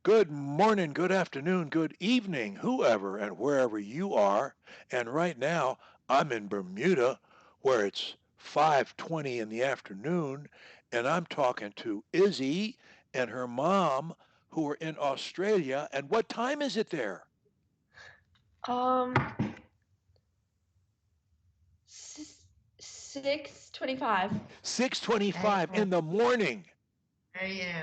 Good morning, good afternoon, good evening, whoever and wherever you are. And right now, I'm in Bermuda, where it's 5:20 in the afternoon, and I'm talking to Izzy and her mom, who are in Australia. And what time is it there? Um, 6:25. 6:25 AM. in the morning.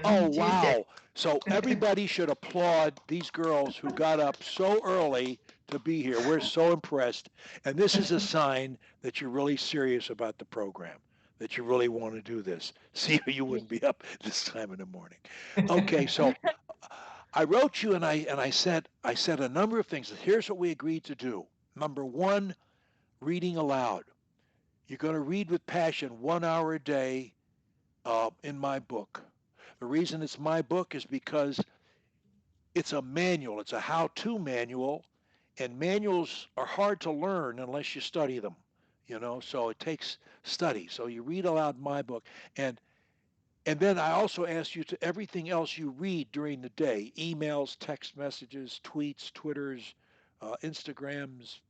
Oh, AM. Tuesday. wow. So everybody should applaud these girls who got up so early to be here. We're so impressed. And this is a sign that you're really serious about the program, that you really want to do this. See, you wouldn't be up this time in the morning. Okay, so I wrote you and I said a number of things. Here's what we agreed to do. Number one, reading aloud. You're going to read with passion 1 hour a day in my book. The reason it's my book is because it's a manual, it's a how to manual, and manuals are hard to learn unless you study them, so it takes study. So you read aloud my book, and then I also ask you to everything else you read during the day: emails, text messages, tweets, Twitters, Instagrams,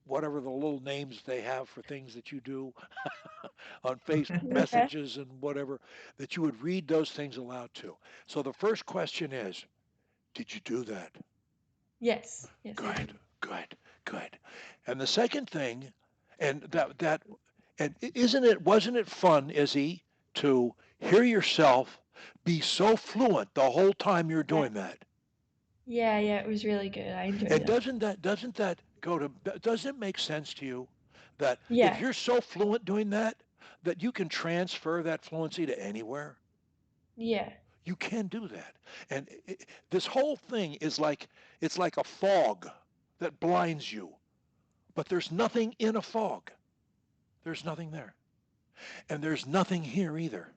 whatever the little names they have for things that you do on Facebook Okay. messages and whatever, that you would read those things aloud too. So the first question is, did you do that? Yes. Yes, I Good, did. good, good. And the second thing, and isn't it, wasn't it fun, Izzy, to hear yourself be so fluent the whole time you're Yeah. doing that? Yeah, yeah, it was really good. I enjoyed And it. doesn't it make sense to you that if Yeah. you're so fluent doing that, that you can transfer that fluency to anywhere? Yeah. You can do that. And this whole thing is like, it's like a fog that blinds you, but there's nothing in a fog. There's nothing there. And there's nothing here either.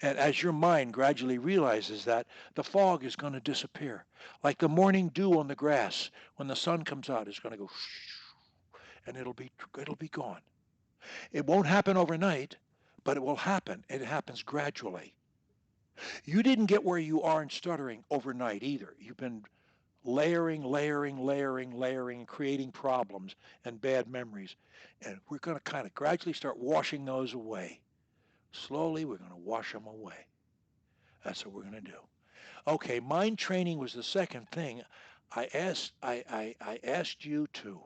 And as your mind gradually realizes that, the fog is going to disappear. Like the morning dew on the grass when the sun comes out is going to go and it'll be gone. It won't happen overnight, but it will happen. It happens gradually. You didn't get where you are in stuttering overnight either. You've been layering, layering, layering, layering, creating problems and bad memories. And we're going to kind of gradually start washing those away. Slowly, we're going to wash them away. That's what we're going to do. Okay, mind training was the second thing. I asked you to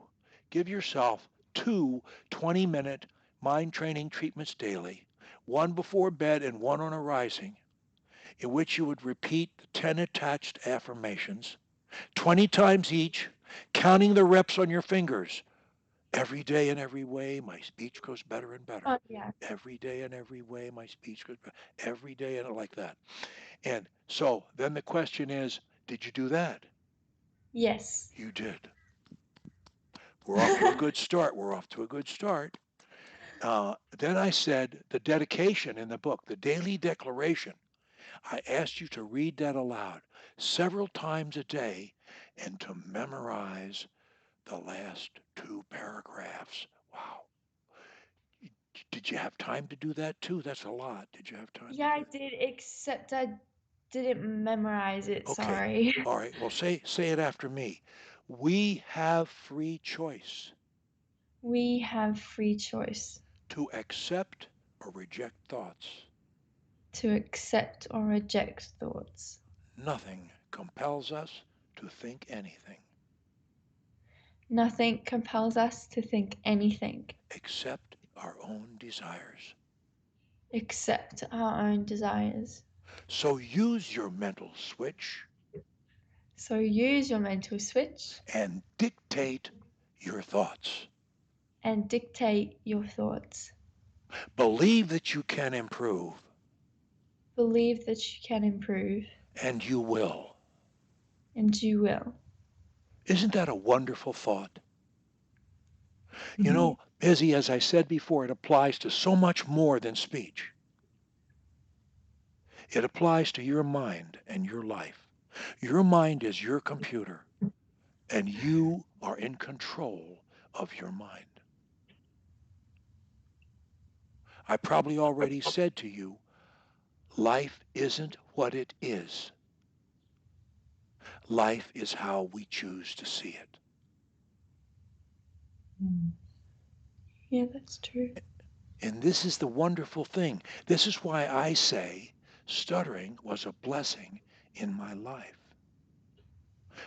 give yourself two 20-minute mind training treatments daily, one before bed and one on arising, in which you would repeat the 10 attached affirmations 20 times each, counting the reps on your fingers. Every day in every way, my speech goes better and better. Oh, yeah. Every day in every way, my speech goes better. Every day, and like that. And so then the question is, did you do that? Yes. You did. We're off to a good start. We're off to a good start. Then I said the dedication in the book, the daily declaration. I asked you to read that aloud several times a day and to memorize the last two paragraphs. Wow. Did you have time to do that too? That's a lot. Did you have time to Yeah, do I it? did, except I didn't memorize it. Okay. Sorry. All right. Well, say it after me. We have free choice We have free choice to accept or reject thoughts. to accept or reject thoughts. Nothing compels us to think anything Nothing compels us to think anything except our own desires. except our own desires. So use your mental switch So use your mental switch and dictate your thoughts. and dictate your thoughts. Believe that you can improve, Believe that you can improve, and you will. and you will. Isn't that a wonderful thought? You Yeah. know, Izzy, as I said before, it applies to so much more than speech. It applies to your mind and your life. Your mind is your computer, and you are in control of your mind. I probably already said to you, life isn't what it is. Life is how we choose to see it. Mm. Yeah, that's true. And this is the wonderful thing. This is why I say stuttering was a blessing in my life,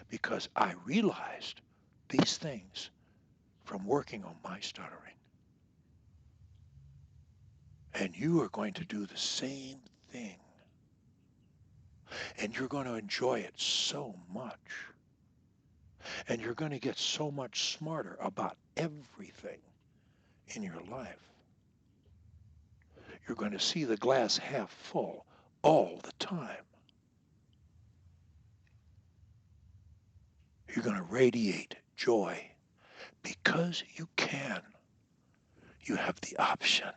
because I realized these things from working on my stuttering. And you are going to do the same thing. And you're going to enjoy it so much. And you're going to get so much smarter about everything in your life. You're going to see the glass half full all the time. You're going to radiate joy because you can. You have the option.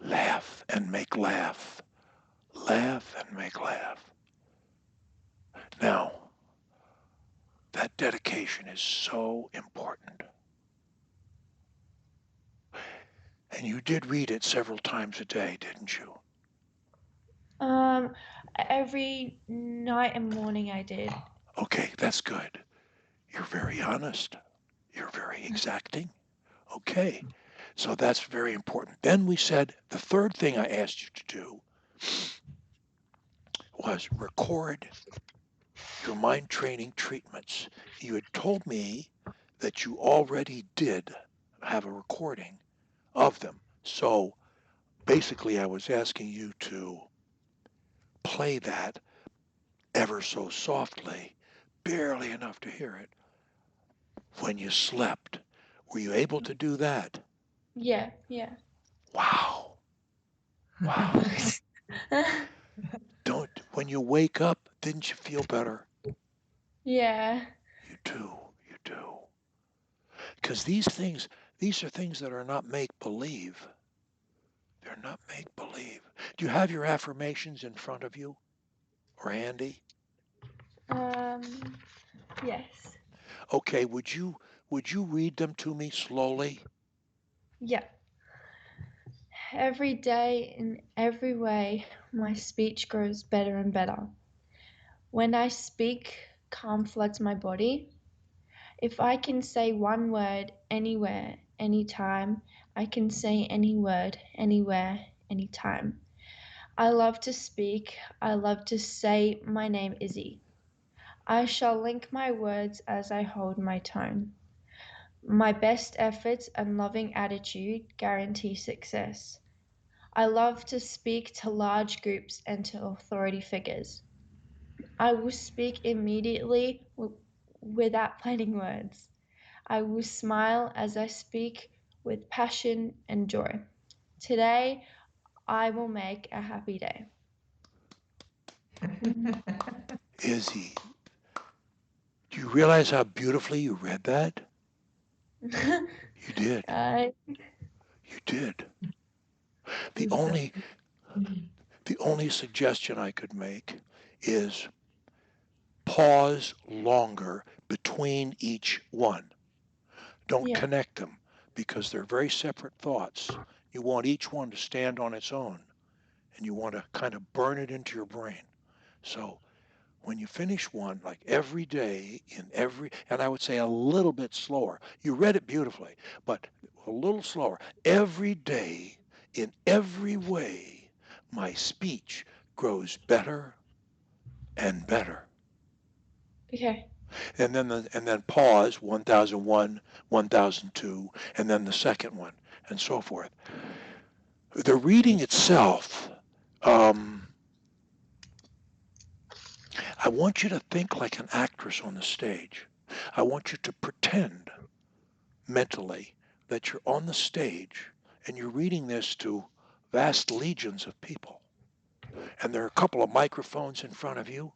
Laugh and make laugh. Laugh and make laugh. Now, that dedication is so important. And you did read it several times a day, didn't you? Um, every night and morning I did. Okay, that's good. You're very honest. You're very exacting. Okay, so that's very important. Then we said the third thing I asked you to do was record your mind training treatments. You had told me that you already did have a recording of them. So basically, I was asking you to play that ever so softly, barely enough to hear it, when you slept. Were you able to do that? Yeah, yeah. Wow. Wow. When you wake up, didn't you feel better? Yeah. You do. You do. Because these are things that are not make believe. They're not make believe. Do you have your affirmations in front of you or handy? Um, yes. Okay, would you read them to me slowly? Yeah. Every day, in every way, my speech grows better and better. When I speak, calm floods my body. If I can say one word anywhere, anytime, I can say any word anywhere, anytime. I love to speak. I love to say my name, Izzy. I shall link my words as I hold my tone. My best efforts and loving attitude guarantee success. I love to speak to large groups and to authority figures. I will speak immediately without planning words. I will smile as I speak with passion and joy. Today, I will make a happy day. Izzy, do you realize how beautifully you read that? You did. uh, You did. The only the only suggestion I could make is pause longer between each one. Don't yeah, connect them because they're very separate thoughts. You want each one to stand on its own and you want to kind of burn it into your brain. So when you finish one, like every day in every, and I would say a little bit slower. You read it beautifully, but a little slower. Every day in every way, my speech grows better and better. okay, And then pause 1001, 1002, and then the second one, and so forth. The reading itself, um, I want you to think like an actress on the stage. I want you to pretend mentally that you're on the stage and you're reading this to vast legions of people. And there are a couple of microphones in front of you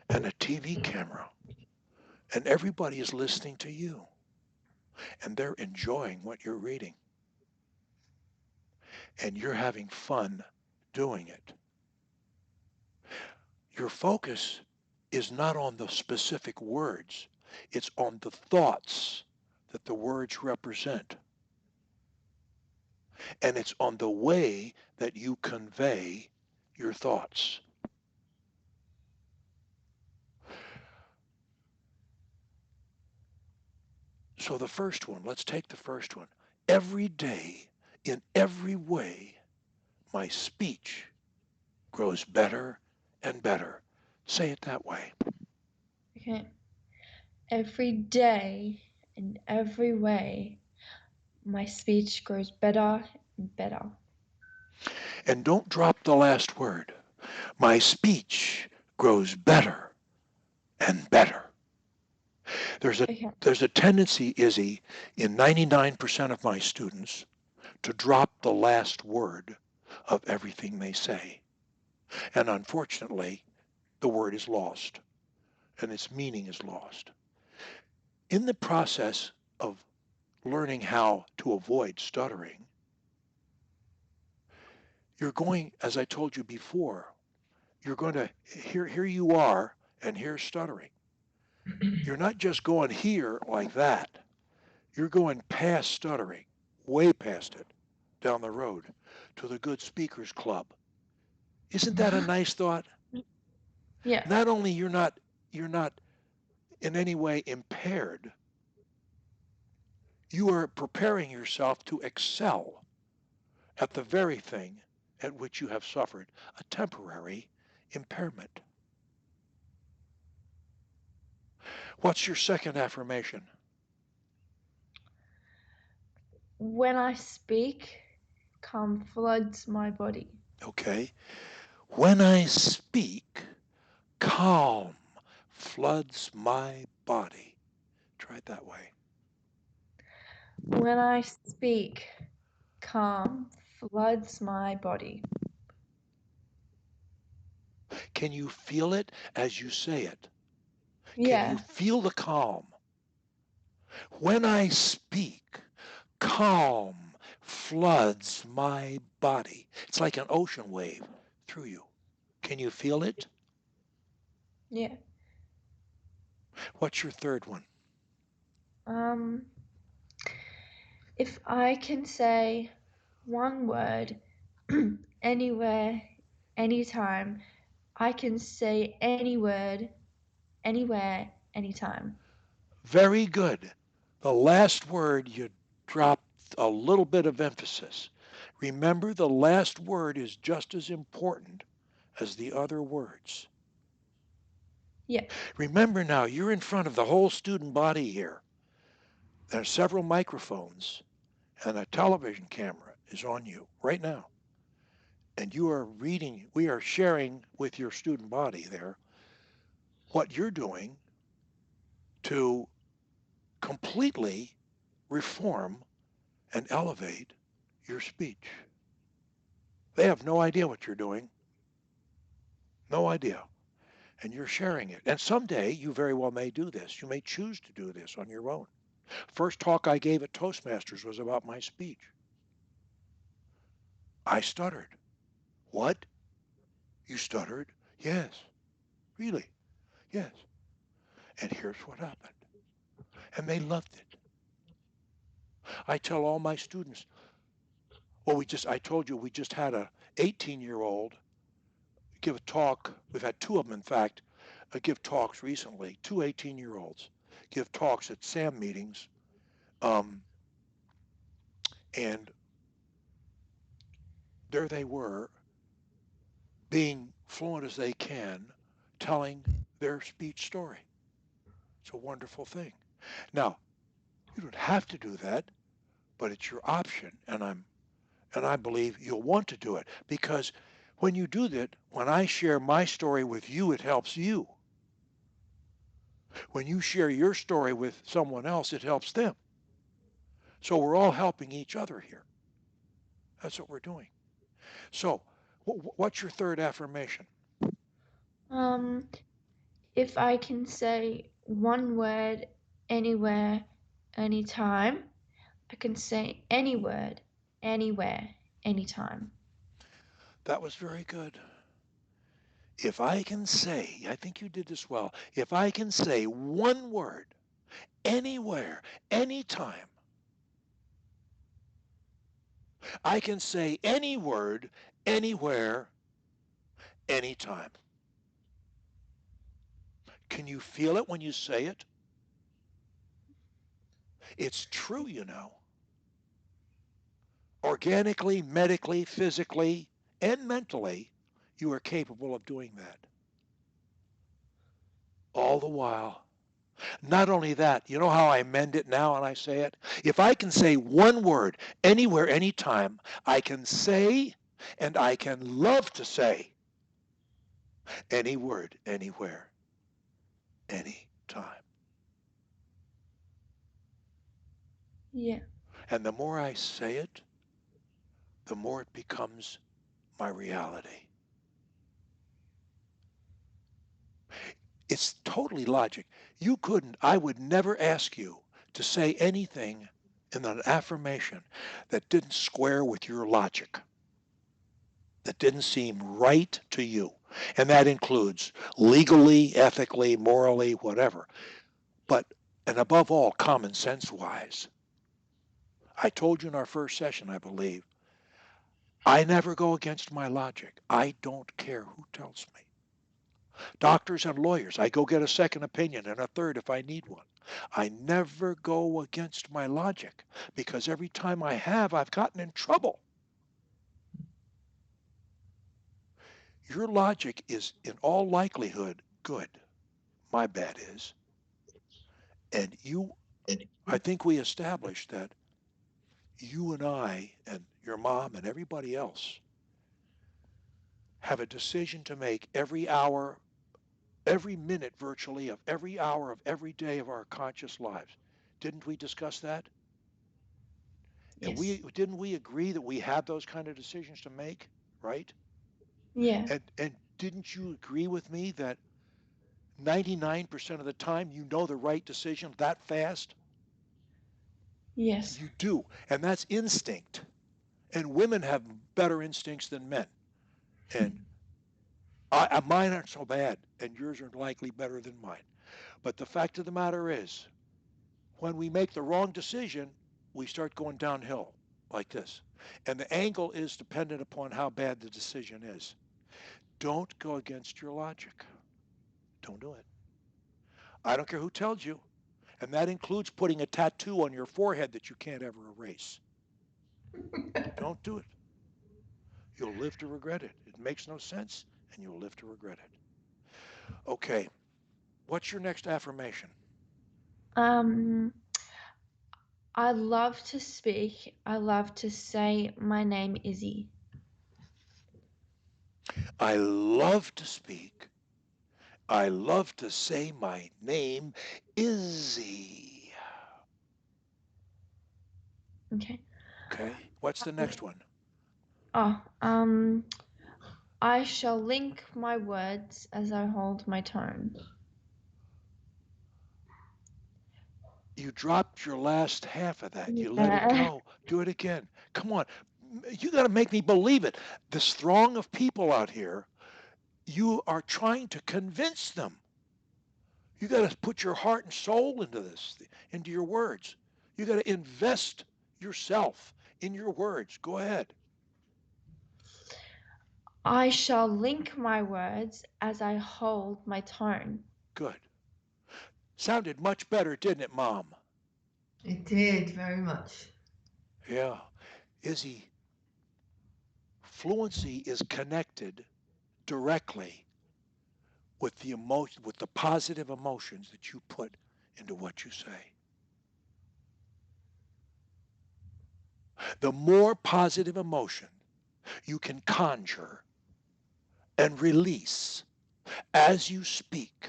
and a TV camera. And everybody is listening to you and they're enjoying what you're reading. And you're having fun doing it. Your focus is not on the specific words, it's on the thoughts that the words represent. And it's on the way that you convey your thoughts. So the first one, let's take the first one. Every day, in every way, my speech grows better and better. Say it that way. Okay. Every day, in every way, my speech grows better and better. And don't drop the last word. My speech grows better and better. There's a Okay. there's a tendency, Izzy, in 99% of my students to drop the last word of everything they say. And unfortunately, the word is lost and its meaning is lost. In the process of learning how to avoid stuttering, you're going, as I told you before, you're going to, here you are, and here's stuttering. You're not just going here like that. You're going past stuttering, way past it, down the road to the Good Speakers Club. Isn't that a nice thought? Yeah. Not only you're not in any way impaired, you are preparing yourself to excel at the very thing at which you have suffered a temporary impairment. What's your second affirmation? When I speak, calm floods my body. Okay. When I speak, calm floods my body. Try it that way. When I speak, calm floods my body. Can you feel it as you say it? Can you Yeah. feel the calm? When I speak, calm floods my body. It's like an ocean wave through you. Can you feel it? Yeah. What's your third one? Um, if I can say one word anywhere, anytime, I can say any word, anywhere, anytime. Very good. The last word you dropped a little bit of emphasis. Remember, the last word is just as important as the other words. Yeah. Remember now, you're in front of the whole student body here. There are several microphones, and a television camera is on you right now. And you are reading, we are sharing with your student body there what you're doing to completely reform and elevate your speech. They have no idea what you're doing, no idea. And you're sharing it. And someday you very well may do this. You may choose to do this on your own. First talk I gave at Toastmasters was about my speech. I stuttered. What? You stuttered? Yes. Really? Yes. And here's what happened. And they loved it. I tell all my students, well, I told you we just had a 18-year-old give a talk. We've had two of them, in fact, give talks recently. Two 18-year-olds give talks at SAM meetings, um, and there they were, being fluent as they can, telling their speech story. It's a wonderful thing. Now, you don't have to do that, but it's your option, and I believe you'll want to do it because when you do that, when I share my story with you, it helps you. When you share your story with someone else, it helps them. So we're all helping each other here. That's what we're doing. So, what's your third affirmation? Um, if I can say one word anywhere, anytime, I can say any word, anywhere, anytime. That was very good. If I can say, I think you did this well. If I can say one word anywhere, anytime, I can say any word anywhere, anytime. Can you feel it when you say it? It's true, Organically, medically, physically, and mentally, you are capable of doing that. All the while. Not only that, you know how I mend it now and I say it? If I can say one word anywhere, anytime, I can say and I can love to say any word, anywhere, anytime. Yeah. And the more I say it, the more it becomes my reality. It's totally logic. I would never ask you to say anything in an affirmation that didn't square with your logic, that didn't seem right to you. And that includes legally, ethically, morally, whatever. But, and above all, common sense wise. I told you in our first session, I believe, I never go against my logic. I don't care who tells me. Doctors and lawyers, I go get a second opinion and a third if I need one. I never go against my logic because every time I have, I've gotten in trouble. Your logic is in all likelihood good. My bad is. And I think we established that you and I and your mom and everybody else have a decision to make every hour, every minute virtually of every hour of every day of our conscious lives. Didn't we discuss that? And Yes. we agree that we have those kind of decisions to make, right? Yeah. And didn't you agree with me that 99% of the time you know the right decision that fast? Yes. You do. And that's instinct. And women have better instincts than men. And mine aren't so bad, and yours are likely better than mine. But the fact of the matter is, when we make the wrong decision, we start going downhill like this. And the angle is dependent upon how bad the decision is. Don't go against your logic. Don't do it. I don't care who tells you. And that includes putting a tattoo on your forehead that you can't ever erase. Don't do it. You'll live to regret it. It makes no sense, and you'll live to regret it. Okay, what's your next affirmation? Um, I love to speak. I love to say my name Izzy. I love to speak. I love to say my name, Izzy. Okay. Okay, what's the next one? Oh, I shall link my words as I hold my tone. You dropped your last half of that. You let it Yeah. go. Do it again. Come on. You got to make me believe it. This throng of people out here, you are trying to convince them. You got to put your heart and soul into this, into your words. You got to invest yourself in your words. Go ahead. I shall link my words as I hold my tone. Good. Sounded much better, didn't it, Mom? It did, very much. Yeah. Izzy, fluency is connected directly with the emotion, with the positive emotions that you put into what you say. The more positive emotion you can conjure and release as you speak,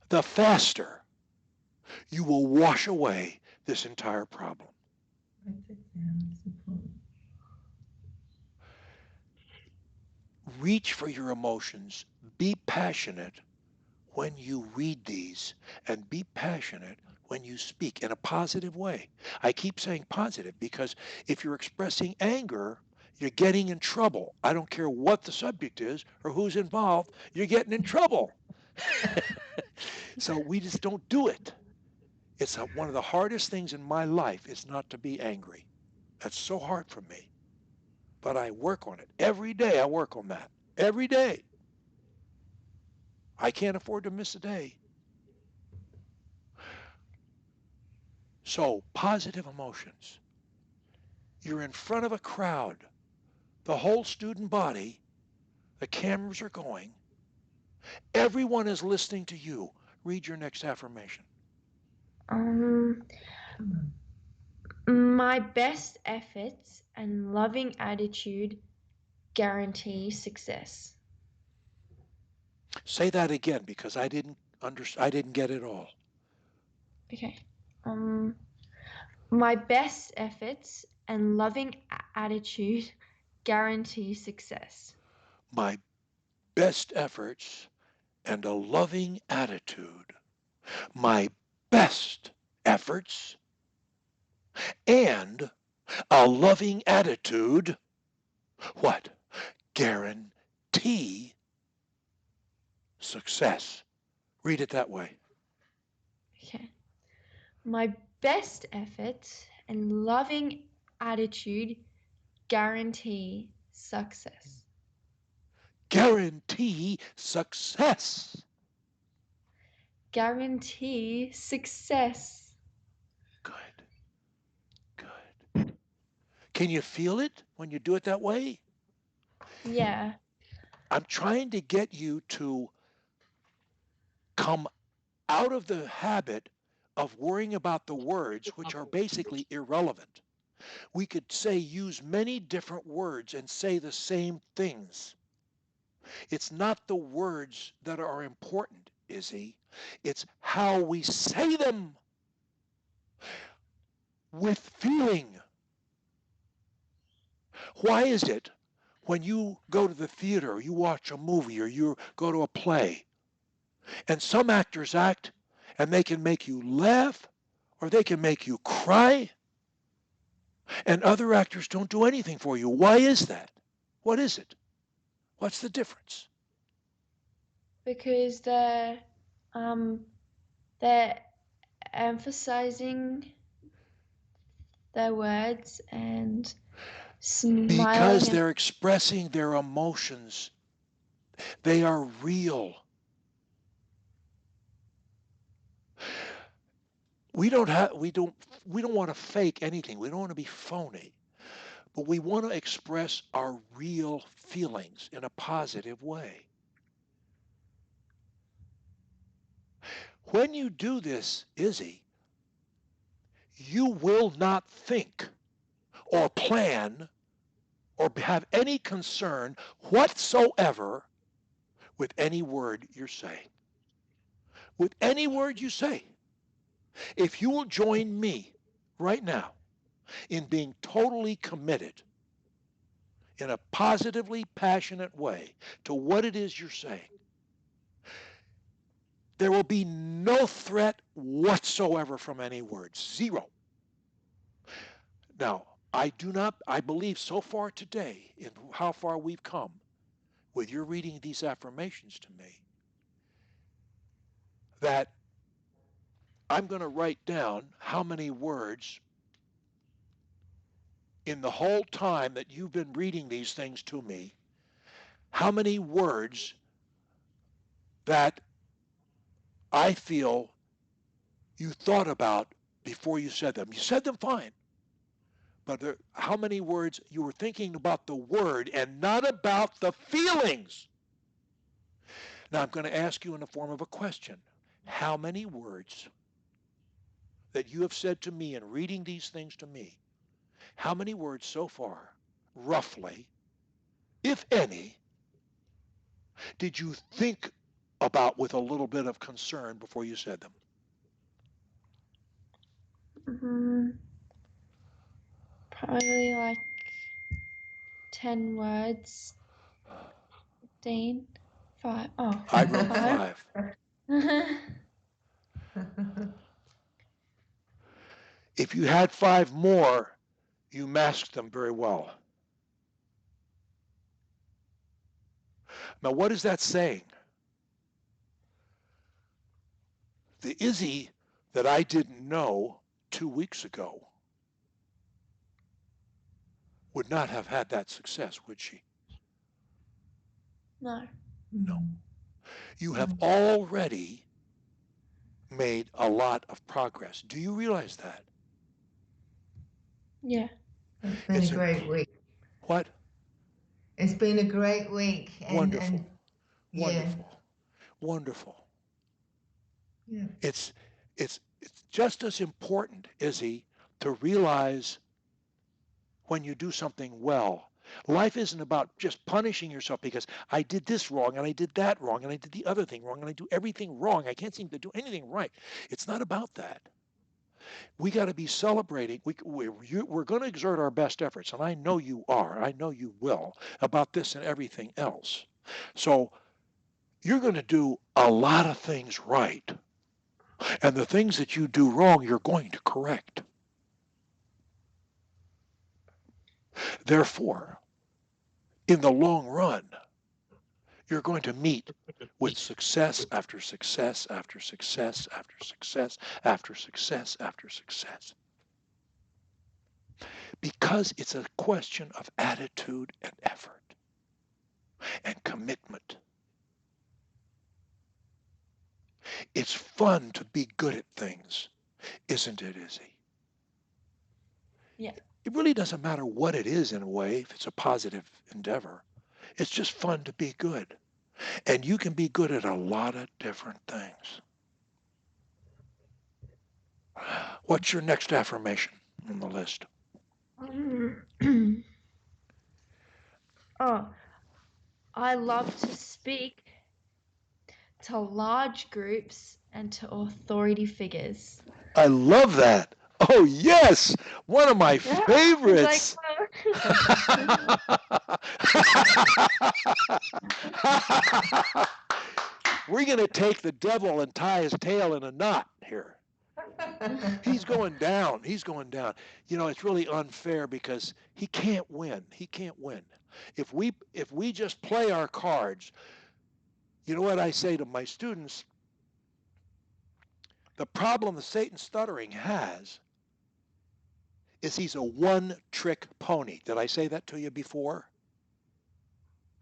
the faster you will wash away this entire problem. Write it down, it's important. Reach for your emotions. Be passionate when you read these and be passionate when you speak in a positive way. I keep saying positive because if you're expressing anger, you're getting in trouble. I don't care what the subject is or who's involved, you're getting in trouble. So we just don't do it. It's one of the hardest things in my life is not to be angry. That's so hard for me. But I work on it. Every day I work on that. Every day. I can't afford to miss a day. So, positive emotions. You're in front of a crowd, the whole student body, the cameras are going, everyone is listening to you. Read your next affirmation. Um, my best efforts and loving attitude guarantee success. Say that again because I didn't get it all. Okay. Um, my best efforts and loving attitude guarantee success. My best efforts and a loving attitude. My best efforts and a loving attitude. What? Guarantee success. Read it that way. Okay. My best efforts and loving attitude guarantee success. Guarantee success. Guarantee success. Good. Good. Can you feel it when you do it that way? Yeah. I'm trying to get you to come out of the habit of worrying about the words, which are basically irrelevant. We could say use many different words and say the same things. It's not the words that are important, Izzy. It's how we say them with feeling. Why is it when you go to the theater or you watch a movie or you go to a play and some actors act and they can make you laugh or they can make you cry and other actors don't do anything for you? Why is that? What is it? What's the difference? Because um they're emphasizing their words and Because smiling and they're expressing their emotions. They are real. We don't want to fake anything. We don't want to be phony. But we want to express our real feelings in a positive way. When you do this, Izzy, you will not think or plan or have any concern whatsoever with any word you're saying. With any word you say. If you will join me right now in being totally committed in a positively passionate way to what it is you're saying, there will be no threat whatsoever from any words. Zero. Now, I believe so far today in how far we've come with your reading these affirmations to me that I'm going to write down how many words in the whole time that you've been reading these things to me, how many words that I feel you thought about before you said them. You said them fine, but how many words you were thinking about the word and not about the feelings. Now I'm going to ask you in the form of a question. How many words that you have said to me in reading these things to me, how many words so far, roughly, if any, did you think about with a little bit of concern before you said them? probably like 10 words. 15. 5. Oh, I wrote 5. 5. If you had 5 more, you masked them very well. Now, what is that saying? The Izzy that I didn't know 2 weeks ago would not have had that success, would she? No. No. You have already made a lot of progress. Do you realize that? Yeah. It's been a It's great week. what? It's been a great week, and Wonderful, yeah, wonderful, wonderful. yeah. It's just as important, Izzy, to realize when you do something well. Life isn't about just punishing yourself because I did this wrong and I did that wrong and I did the other thing wrong and I do everything wrong. I can't seem to do anything right. It's not about that. We got to be celebrating. We're going to exert our best efforts, and I know you are. I know you will about this and everything else. So you're going to do a lot of things right, and the things that you do wrong, you're going to correct. Therefore, in the long run, you're going to meet with success after success after success after success after success after success. Because it's a question of attitude and effort and commitment. It's fun to be good at things, isn't it, Izzy? Yeah. It really doesn't matter what it is in a way, if it's a positive endeavor. It's just fun to be good. And you can be good at a lot of different things. What's your next affirmation on the list? Oh, I love to speak to large groups and to authority figures. I love that. Oh, yes. One of my Yeah, I was like, favorites. We're going to take the devil and tie his tail in a knot here. He's going down. He's going down. You know, it's really unfair because he can't win. He can't win. If we just play our cards, you know what I say to my students? The problem that Satan stuttering has is he's a one-trick pony. Did I say that to you before?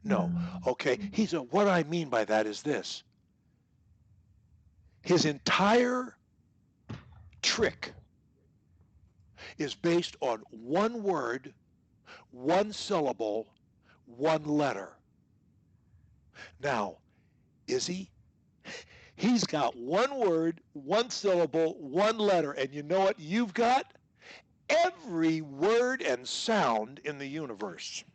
No. No. Okay. What I mean by that is this. His entire trick is based on one word, one syllable, one letter. Now, is he? He's got one word, one syllable, one letter, and you know what you've got? Every word and sound in the universe.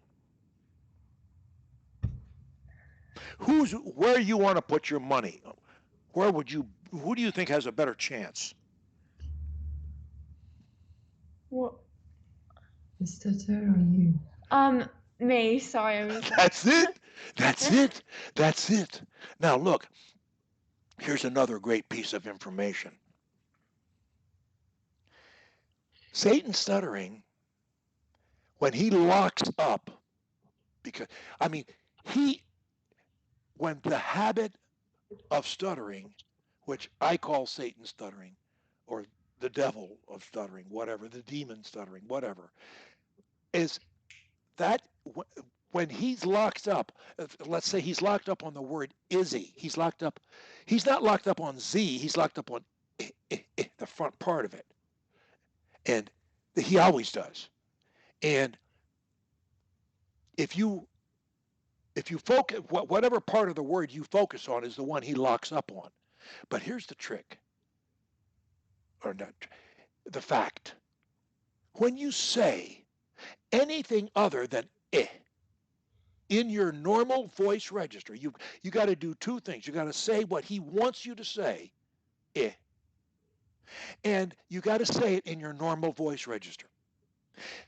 Where you want to put your money? Who do you think has a better chance? what? The stutter or you? Me. Sorry, I was. That's it. That's it. That's it. Now look, here's another great piece of information. Satan stuttering, when he locks up, because I mean, he when the habit of stuttering, which I call Satan stuttering, or the devil of stuttering, whatever, the demon stuttering, whatever, is that when he's locked up, let's say he's locked up on the word Izzy, he's not locked up on Z, he's locked up on the front part of it. And he always does. And if you focus, whatever part of the word you focus on is the one he locks up on. But here's the trick, or not, the fact. When you say anything other than in your normal voice register, you got to do two things. You got to say what he wants you to say, and you got to say it in your normal voice register.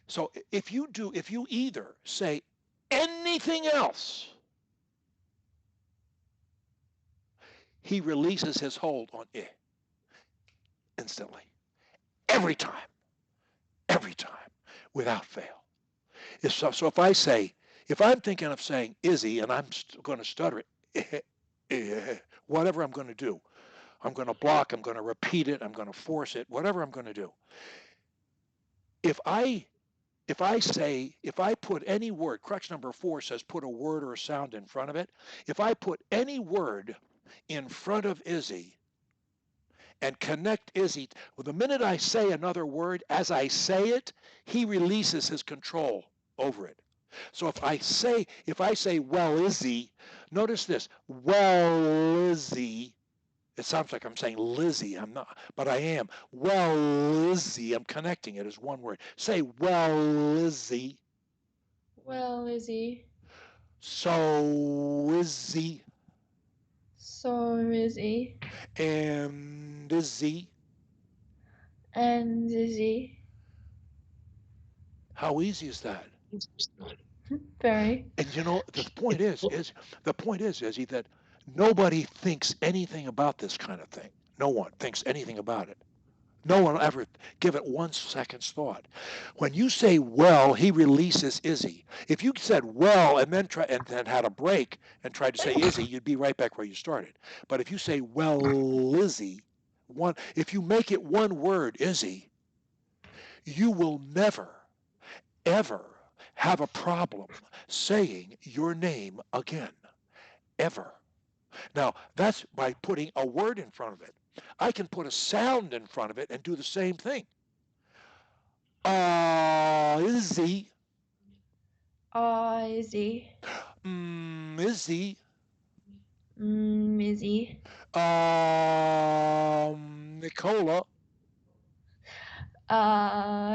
So if you either say anything else, he releases his hold on instantly, every time, every time, without fail. So if I'm thinking of saying Izzy and I'm going to stutter it, whatever I'm going to do, I'm going to block, I'm going to repeat it, I'm going to force it, whatever I'm going to do. If I if I put any word, crutch number 4 says put a word or a sound in front of it. If I put any word in front of Izzy and connect Izzy. Well, the minute I say another word, as I say it, he releases his control over it. So if I say well Izzy, notice this, well Izzy. It sounds like I'm saying Lizzie. I'm not, but I am. Well Lizzie, I'm connecting it as one word. Say well Lizzie. Well, Izzy. So Izzy So Izzy. and Izzy. And Izzy. How easy is that? Very. And the point is, Izzy, that nobody thinks anything about this kind of thing. No one thinks anything about it. No one will ever give it 1 second's thought. When you say well, he releases Izzy. If you said well and then had a break and tried to say Izzy, you'd be right back where you started. But if you say well Izzy, if you make it one word, Izzy, you will never ever have a problem saying your name again. Ever. Now, that's by putting a word in front of it. I can put a sound in front of it and do the same thing. Izzy. Izzy. Izzy. Izzy. Nicola.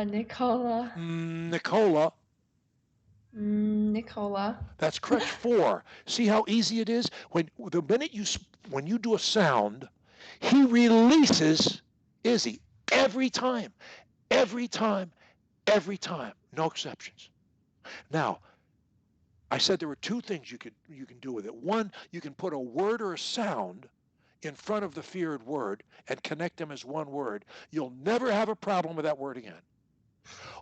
Nicola. Nicola. Nicola. That's crutch 4. See how easy it is? When you do a sound, he releases Izzy every time, every time, every time. No exceptions. Now, I said there were two things you can do with it. One, you can put a word or a sound in front of the feared word and connect them as one word. You'll never have a problem with that word again.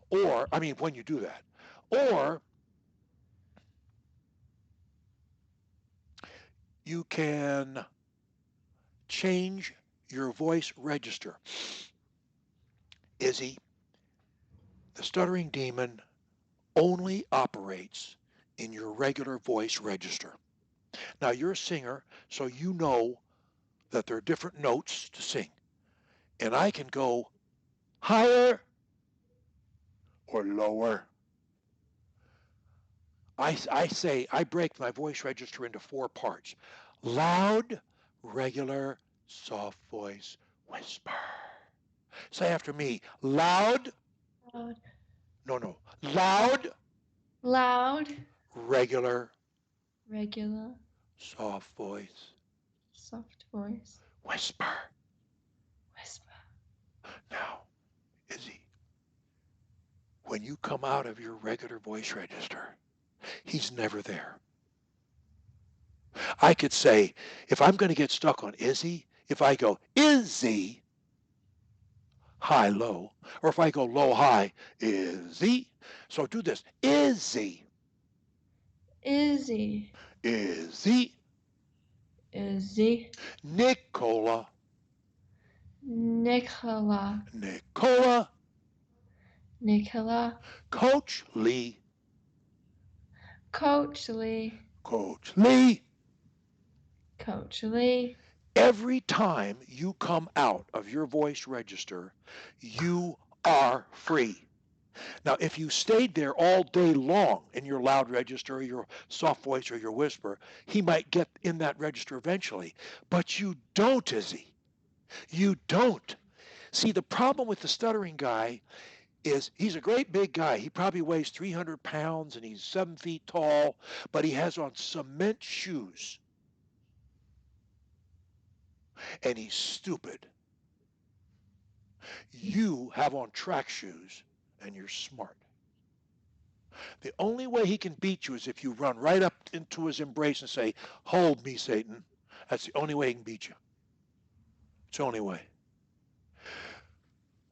Or, I mean, when you do that. Or you can change your voice register. Izzy, the stuttering demon only operates in your regular voice register. Now, you're a singer, so you know that there are different notes to sing. And I can go higher or lower. I break my voice register into 4 parts: loud, regular, soft voice, whisper. Say after me: loud, Loud. no, loud, Loud. regular, Regular. soft voice, Soft voice. whisper. Whisper. Now, Izzy, when you come out of your regular voice register, he's never there. I could say, if I'm going to get stuck on Izzy, if I go Izzy, high, low, or if I go low, high, Izzy. So do this. Izzy, Izzy. Izzy, Izzy. Nicola, Nicola. Nicola, Nicola. Coach Lee, Coach Lee. Coach Lee. Coach Lee. Every time you come out of your voice register, you are free. Now, if you stayed there all day long in your loud register or your soft voice or your whisper, he might get in that register eventually. But you don't, Izzy. You don't. See, the problem with the stuttering guy is he's a great big guy. He probably weighs 300 pounds and he's 7 feet tall, but he has on cement shoes and he's stupid. You have on track shoes and you're smart. The only way he can beat you is if you run right up into his embrace and say, hold me, Satan. That's the only way he can beat you. It's the only way.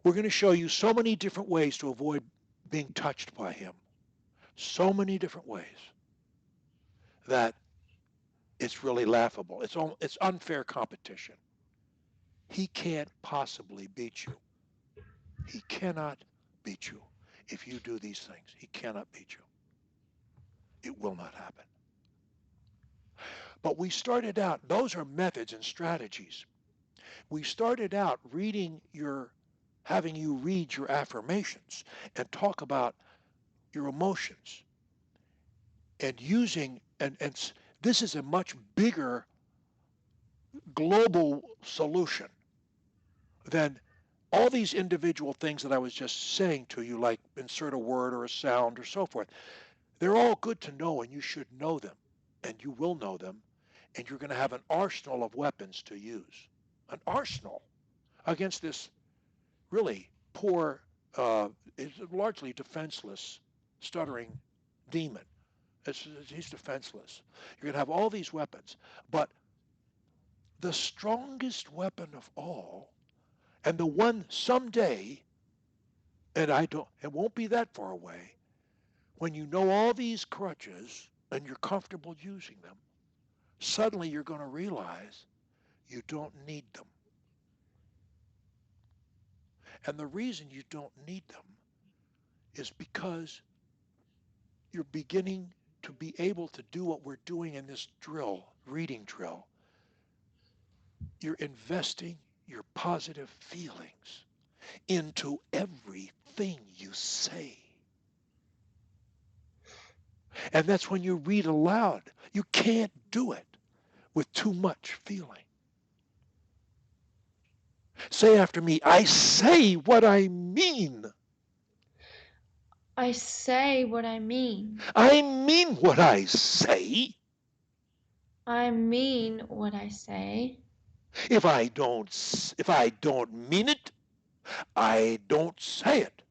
We're going to show you so many different ways to avoid being touched by him. So many different ways that it's really laughable. It's unfair competition. He can't possibly beat you. He cannot beat you if you do these things. He cannot beat you. It will not happen. But we started out, those are methods and strategies. We started out having you read your affirmations and talk about your emotions and this is a much bigger global solution than all these individual things that I was just saying to you, like insert a word or a sound or so forth. They're all good to know, and you should know them, and you will know them, and you're going to have an arsenal of weapons to use. An arsenal against this really poor, is largely defenseless, stuttering demon. He's defenseless. You're going to have all these weapons, but the strongest weapon of all, and the one someday, and it won't be that far away, when you know all these crutches and you're comfortable using them, suddenly you're going to realize you don't need them. And the reason you don't need them is because you're beginning to be able to do what we're doing in this reading drill. You're investing your positive feelings into everything you say. And that's when you read aloud. You can't do it with too much feeling. Say after me, I say what I mean. I say what I mean. I mean what I say. I mean what I say. If I don't mean it, I don't say it.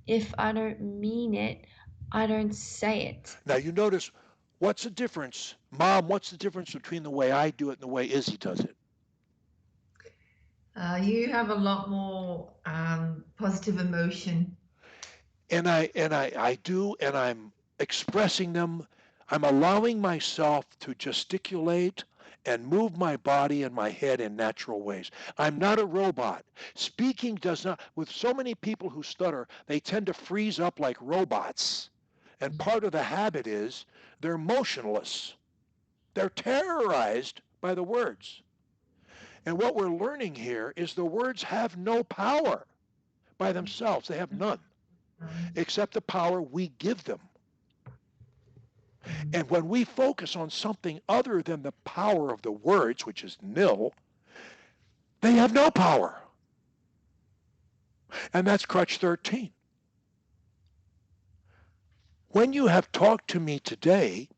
If I don't mean it, I don't say it. Now you notice, what's the difference, Mom? What's the difference between the way I do it and the way Izzy does it? You have a lot more positive emotion. And I do, and I'm expressing them. I'm allowing myself to gesticulate and move my body and my head in natural ways. I'm not a robot. Speaking does not, with so many people who stutter, they tend to freeze up like robots. And part of the habit is they're motionless. They're terrorized by the words. And what we're learning here is the words have no power by themselves. They have none, except the power we give them. And when we focus on something other than the power of the words, which is nil, they have no power. And that's crutch 13. When you have talked to me today,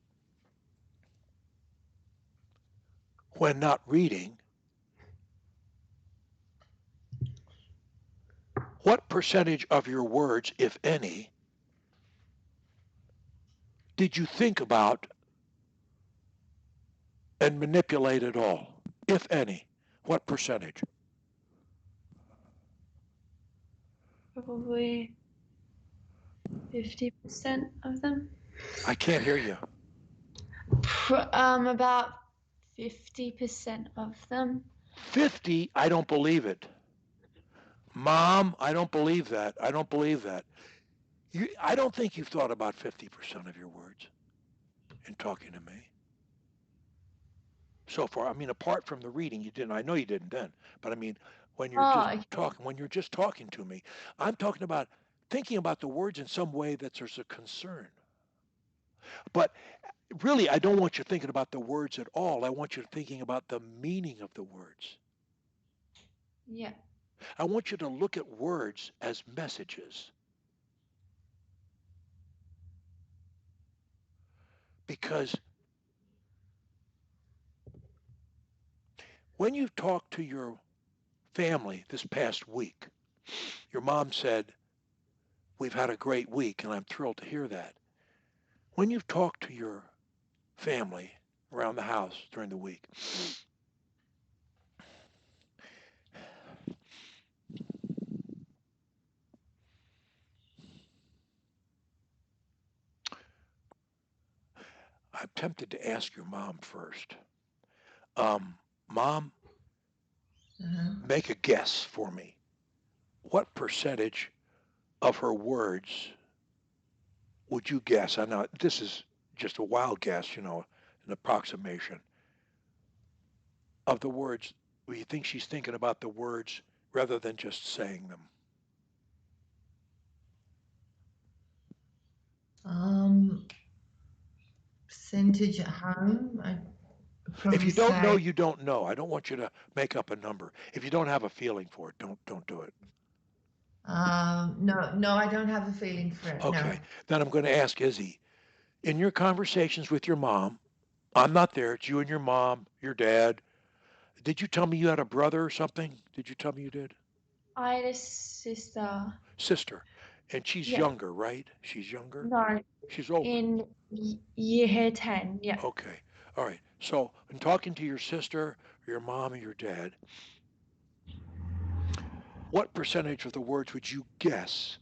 when not reading, what percentage of your words, if any, did you think about and manipulate at all? If any, what percentage? Probably 50% of them. I can't hear you. About 50% of them. 50? I don't believe it. Mom, I don't believe that. I don't believe that. I don't think you've thought about 50% of your words in talking to me so far. I mean, apart from the reading, you didn't. I know you didn't then, but I mean, when you're just Okay. talking to me, I'm talking about thinking about the words in some way that there's a concern. But really, I don't want you thinking about the words at all. I want you thinking about the meaning of the words. Yeah. I want you to look at words as messages. Because when you talk to your family this past week, your mom said, we've had a great week, and I'm thrilled to hear that. When you've talked to your family around the house during the week, I'm tempted to ask your mom first. Mom, make a guess for me. What percentage of her words would you guess? I know this is just a wild guess, an approximation of the words Or you think she's thinking about the words rather than just saying them? Percentage at home, I'd If probably you don't know, say. you don't know. I don't want you to make up a number. If you don't have a feeling for it, don't do it. No, I don't have a feeling for it. No. Okay. Then I'm going to ask Izzy, in your conversations with your mom, I'm not there. It's you and your mom, your dad. Did you tell me you had a brother or something? Did you tell me you did? I had a sister. Sister. And she's Yeah. younger, right? She's younger? No, She's older. in year 10. Yeah. Okay. All right. So, in talking to your sister, or your mom, or your dad, what percentage of the words would you guess?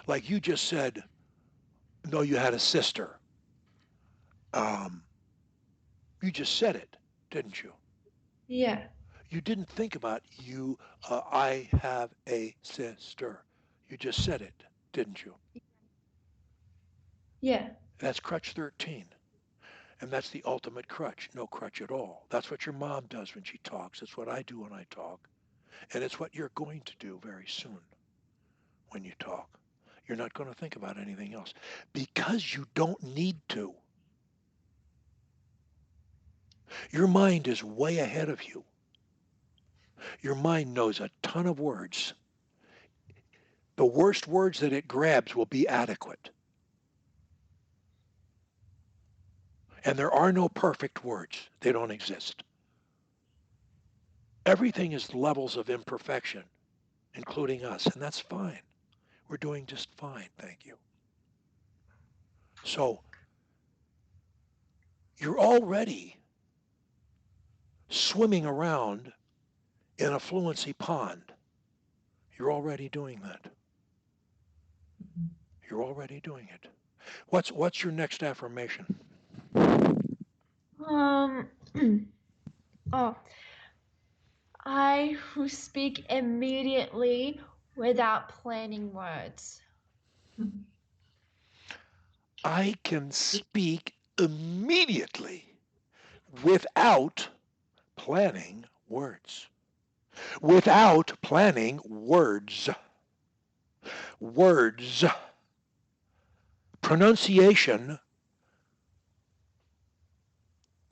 Like you just said, no, you had a sister. Um, you just said it, didn't you? Yeah. You didn't think about you. I have a sister. You just said it, didn't you? Yeah. That's crutch 13. And that's the ultimate crutch. No crutch at all. That's what your mom does when she talks. It's what I do when I talk. And it's what you're going to do very soon when you talk. You're not going to think about anything else because you don't need to. Your mind is way ahead of you. Your mind knows a ton of words. The worst words that it grabs will be adequate. And there are no perfect words. They don't exist. Everything is levels of imperfection, including us, and that's fine. We're doing just fine, thank you. So you're already swimming around in a fluency pond. You're already doing that. You're already doing it. What's your next affirmation? Um. Oh, I who speak immediately without planning words. I can speak immediately without planning words. Without planning words. Words. Pronunciation.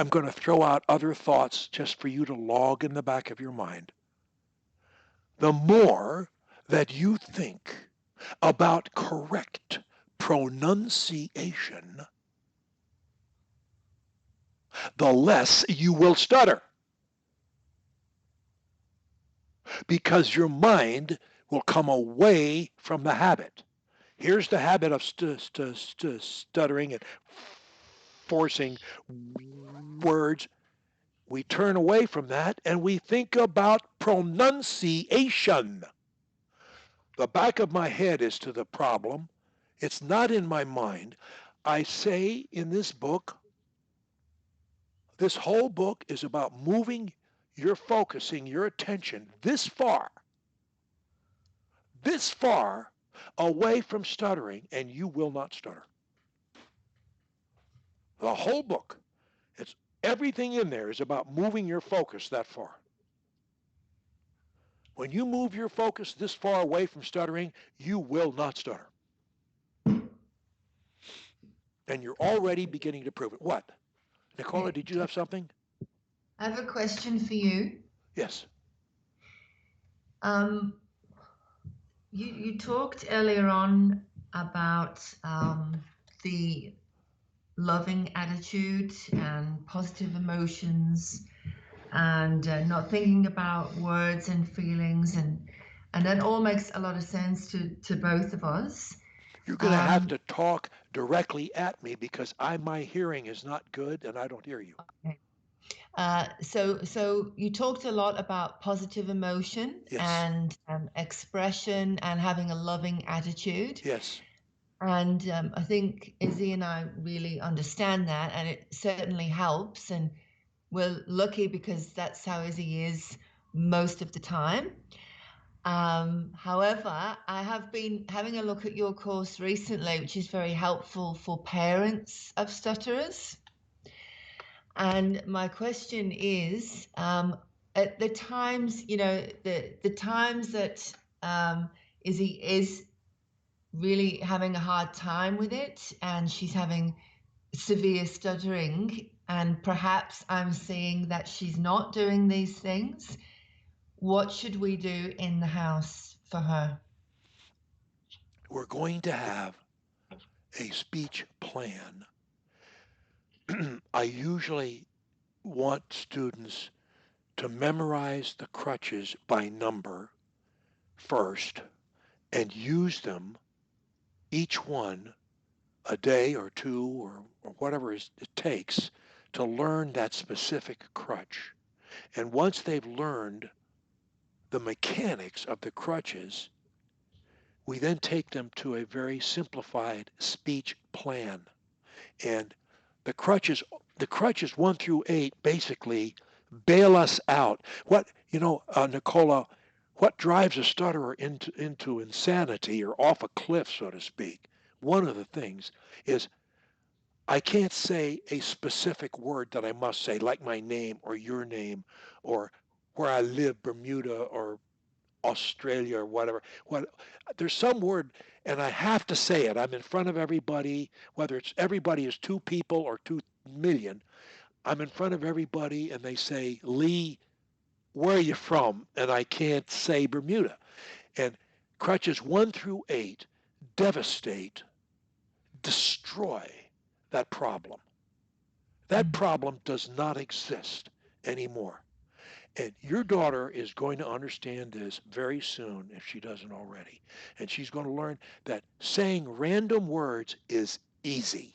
I'm going to throw out other thoughts just for you to log in the back of your mind. The more that you think about correct pronunciation, the less you will stutter because your mind will come away from the habit. Here's the habit of stuttering and forcing words. We turn away from that and we think about pronunciation. The back of my head is to the problem. It's not in my mind. I say in this book, this whole book is about moving your focusing, your attention this far away from stuttering, and you will not stutter. The whole book, it's everything in there is about moving your focus that far. When you move your focus this far away from stuttering, you will not stutter. And you're already beginning to prove it. What? Nicola, did you have something? I have a question for you. Yes. You talked earlier on about the loving attitude and positive emotions and not thinking about words and feelings, and that all makes a lot of sense to both of us. You're going to have to talk directly at me because my hearing is not good and I don't hear you. Okay. So you talked a lot about positive emotion Yes. and expression and having a loving attitude. Yes. And I think Izzy and I really understand that, and it certainly helps. And we're lucky because that's how Izzy is most of the time. However, I have been having a look at your course recently, which is very helpful for parents of stutterers. And my question is, at the times, the times that Izzy is really having a hard time with it, and she's having severe stuttering, and perhaps I'm seeing that she's not doing these things, what should we do in the house for her? We're going to have a speech plan. I usually want students to memorize the crutches by number first and use them, each one, a day or two or whatever it takes to learn that specific crutch. And once they've learned the mechanics of the crutches, we then take them to a very simplified speech plan. And the crutches, the crutches 1 through 8 basically bail us out. Nicola, what drives a stutterer into insanity or off a cliff, so to speak? One of the things is I can't say a specific word that I must say, like my name or your name or where I live, Bermuda or Australia or whatever. There's some word, and I have to say it. I'm in front of everybody, whether it's everybody is 2 people or 2 million. I'm in front of everybody, and they say, "Lee, where are you from?" And I can't say Bermuda. And crutches 1 through 8 devastate, destroy that problem. That problem does not exist anymore. And your daughter is going to understand this very soon if she doesn't already. And she's going to learn that saying random words is easy.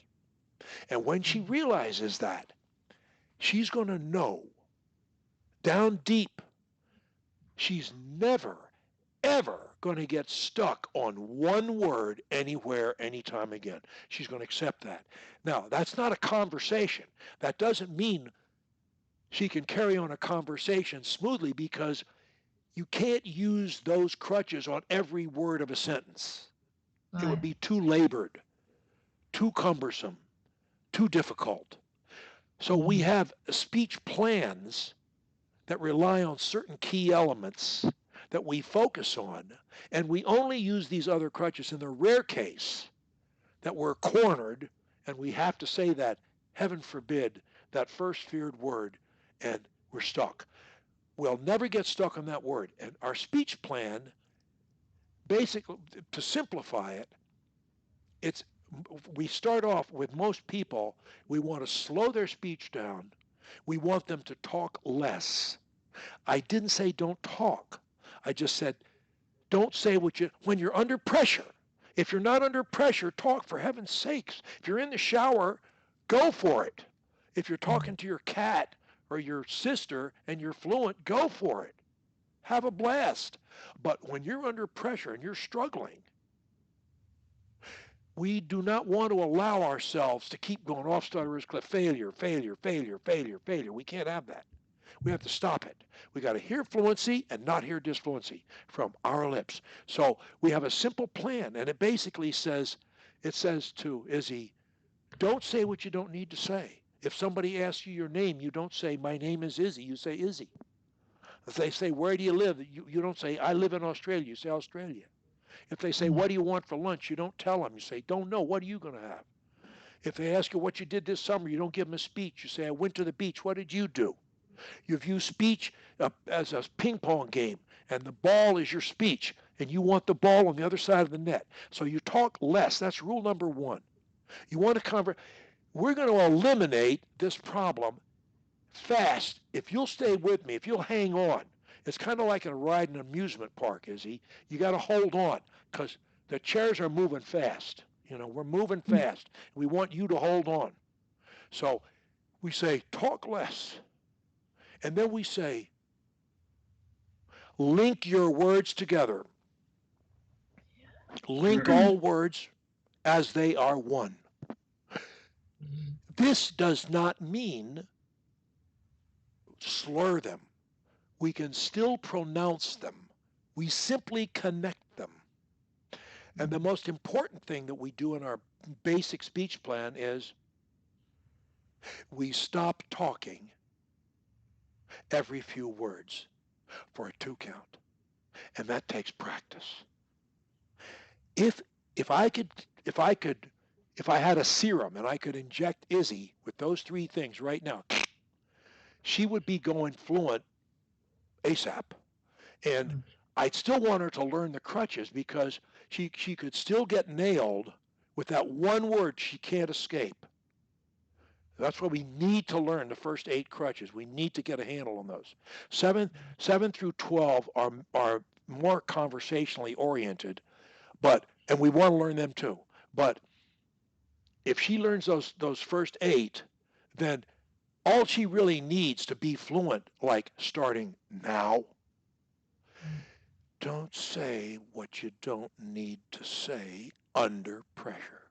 And when she realizes that, she's going to know down deep she's never, ever going to get stuck on one word anywhere, anytime again. She's going to accept that. Now, that's not a conversation. That doesn't mean she can carry on a conversation smoothly because you can't use those crutches on every word of a sentence. It would Right. be too labored, too cumbersome, too difficult. So we have speech plans that rely on certain key elements that we focus on, and we only use these other crutches in the rare case that we're cornered and we have to say that, heaven forbid, that first feared word, and we're stuck. We'll never get stuck on that word. And our speech plan, basically, to simplify it, it's we start off with most people, we want to slow their speech down. We want them to talk less. I didn't say don't talk. I just said don't say when you're under pressure. If you're not under pressure, talk for heaven's sakes. If you're in the shower, go for it. If you're talking to your cat or your sister and you're fluent, go for it. Have a blast. But when you're under pressure and you're struggling, we do not want to allow ourselves to keep going off stutterer's cliff. Failure, failure, failure, failure, failure. We can't have that. We have to stop it. We got to hear fluency and not hear disfluency from our lips. So we have a simple plan, and it basically says, to Izzy, don't say what you don't need to say. If somebody asks you your name, you don't say, my name is Izzy. You say Izzy. If they say, where do you live? You don't say, I live in Australia. You say Australia. If they say, what do you want for lunch? You don't tell them. You say, don't know. What are you going to have? If they ask you what you did this summer, you don't give them a speech. You say, I went to the beach. What did you do? You view speech as a ping pong game, and the ball is your speech, and you want the ball on the other side of the net. So you talk less. That's rule number one. You want to convert. We're going to eliminate this problem fast if you'll stay with me, if you'll hang on. It's kind of like a ride in an amusement park, Izzy. You got to hold on because the chairs are moving fast. We're moving fast. We want you to hold on. So we say, talk less. And then we say, link your words together. Link all words as they are one. This does not mean slur them. We can still pronounce them. We simply connect them. And the most important thing that we do in our basic speech plan is We stop talking every few words for a 2 count, and that takes practice. If if I could if I could if I had a serum and I could inject Izzy with those 3 things right now, she would be going fluent ASAP. And Mm. I'd still want her to learn the crutches because she could still get nailed with that one word she can't escape. That's why we need to learn the first 8 crutches. We need to get a handle on those. Seven through 12 are more conversationally oriented, but and we want to learn them too. But if she learns those first 8, then all she really needs to be fluent, like starting now, don't say what you don't need to say under pressure.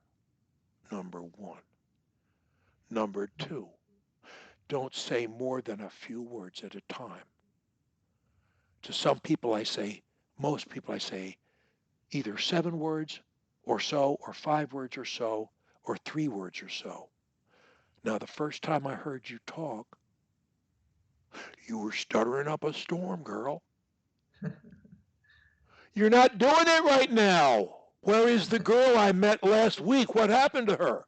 Number one. Number two, don't say more than a few words at a time. To some people, I say, most people, I say either 7 words or so, or 5 words or so, or 3 words or so. Now, the first time I heard you talk, you were stuttering up a storm, girl. You're not doing it right now. Where is the girl I met last week? What happened to her?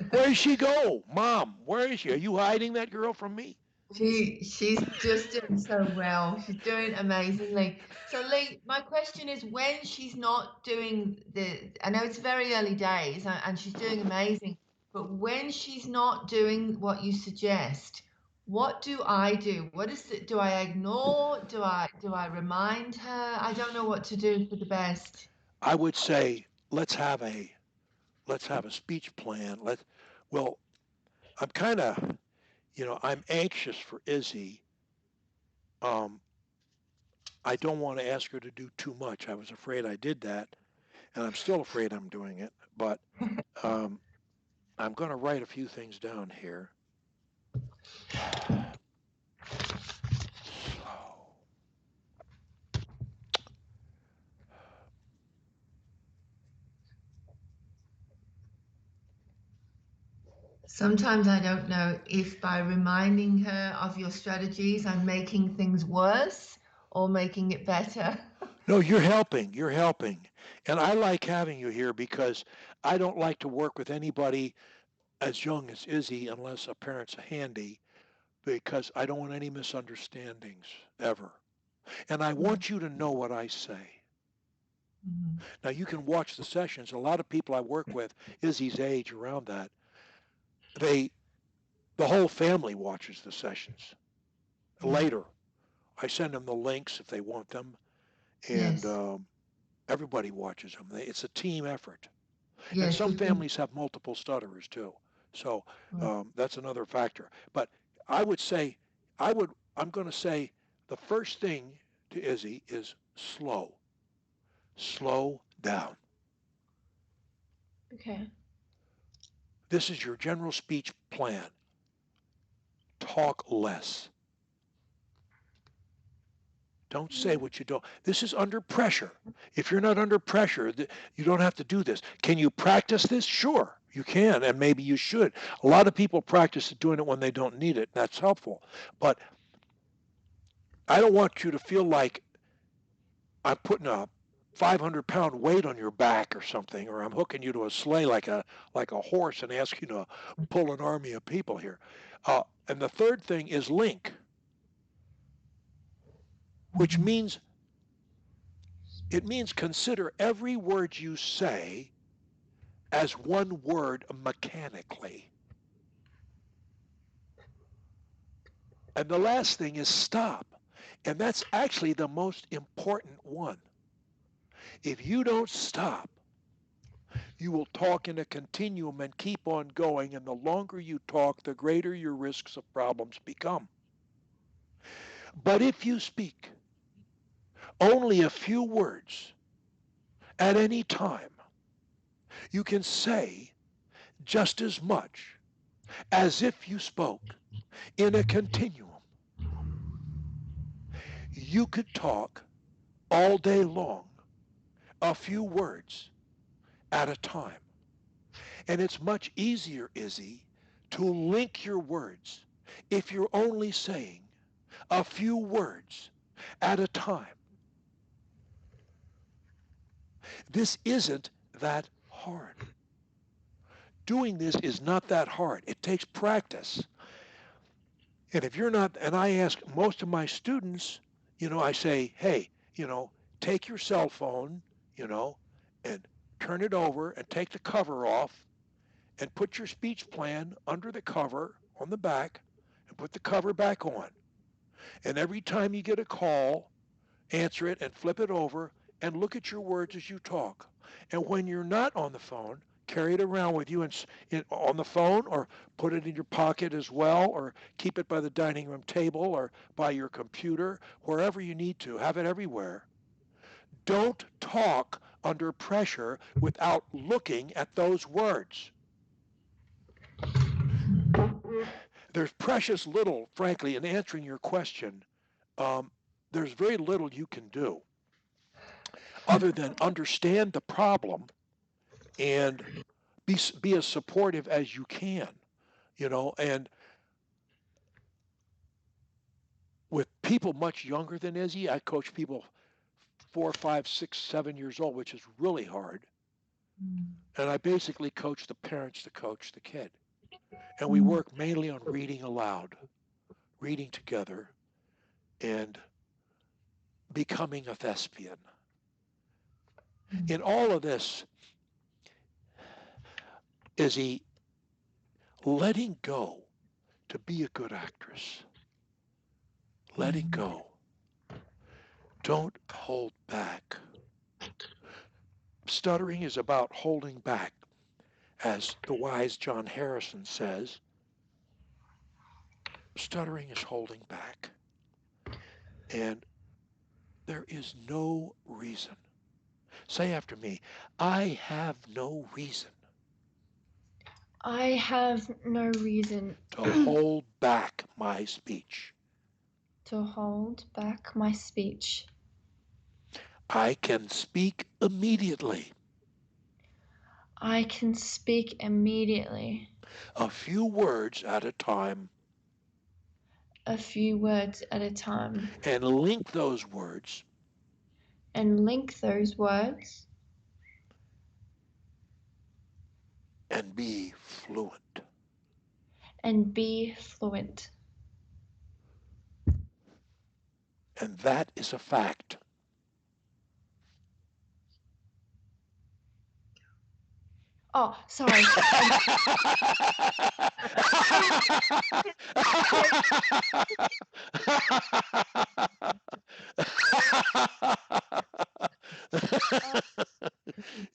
Where did she go? Mom, where is she? Are you hiding that girl from me? She's just doing so well. She's doing amazingly. So Lee, my question is when she's not doing I know it's very early days and she's doing amazing, but when she's not doing what you suggest, what do I do? What is it? Do I ignore? Do I remind her? I don't know what to do for the best. I would say let's have a speech plan. Well, I'm kind of, I'm anxious for Izzy. Um, I don't want to ask her to do too much. I was afraid I did that, and I'm still afraid I'm doing it. But um, I'm going to write a few things down here. Slow. Sometimes I don't know if by reminding her of your strategies, I'm making things worse or making it better. No, you're helping. You're helping. And I like having you here because I don't like to work with anybody as young as Izzy unless a parent's handy because I don't want any misunderstandings ever. And I Mm, want you to know what I say. mhm. Now, you can watch the sessions. A lot of people I work with, Izzy's age, around that, they, the whole family watches the sessions. Mm. Later, I send them the links if they want them, and Yes, everybody watches them. It's a team effort. And yes, some we've been. families have multiple stutterers too. So Right. that's another factor. But I would say, I'm going to say the first thing to Izzy is slow. Slow down. Okay. This is your general speech plan. Talk less. Don't say Mm. what you don't. This is under pressure. If you're not under pressure, you don't have to do this. Can you practice this? Sure, you can, and maybe you should. A lot of people practice doing it when they don't need it. That's helpful. But I don't want you to feel like I'm putting a 500-pound weight on your back or something, or I'm hooking you to a sleigh like a horse and asking you to pull an army of people here. And the third thing is link, which Mhm. means it means consider every word you say as one word mechanically. And the last thing is stop. And that's actually the most important one. If you don't stop, you will talk in a continuum and keep on going. And the longer you talk, the greater your risks of problems become. But if you speak only a few words at any time, you can say just as much as if you spoke in a continuum. You could talk all day long, a few words at a time. And it's much easier, Izzy, to link your words. If you're only saying a few words at a time, this isn't that hard. Doing this is not that hard. It takes practice. And if you're not, and I ask most of my students, I say, hey, take your cell phone, and turn it over and take the cover off and put your speech plan under the cover on the back and put the cover back on. And every time you get a call, answer it and flip it over and look at your words as you talk. And when you're not on the phone, carry it around with you on the phone, or put it in your pocket as well, or keep it by the dining room table or by your computer, wherever you need to. Have it everywhere. Don't talk under pressure without looking at those words. There's precious little, frankly, in answering your question. There's very little you can do other than understand the problem and be as supportive as you can, and with people much younger than Izzy, I coach people 4, 5, 6, 7 years old, which is really hard. And I basically coach the parents to coach the kid. And we work mainly on reading aloud, reading together, and becoming a thespian. In all of this, Izzy, letting go to be a good actress. Letting go. Don't hold back. Stuttering is about holding back. As the wise John Harrison says, stuttering is holding back. And there is no reason. Say after me, I have no reason I have no reason to hold back my speech. to hold back my speech. I can speak immediately. I can speak immediately, A few words at a time, a few words at a time, and link those words and link those words and be fluent. and be fluent. And that is a fact. Oh, sorry.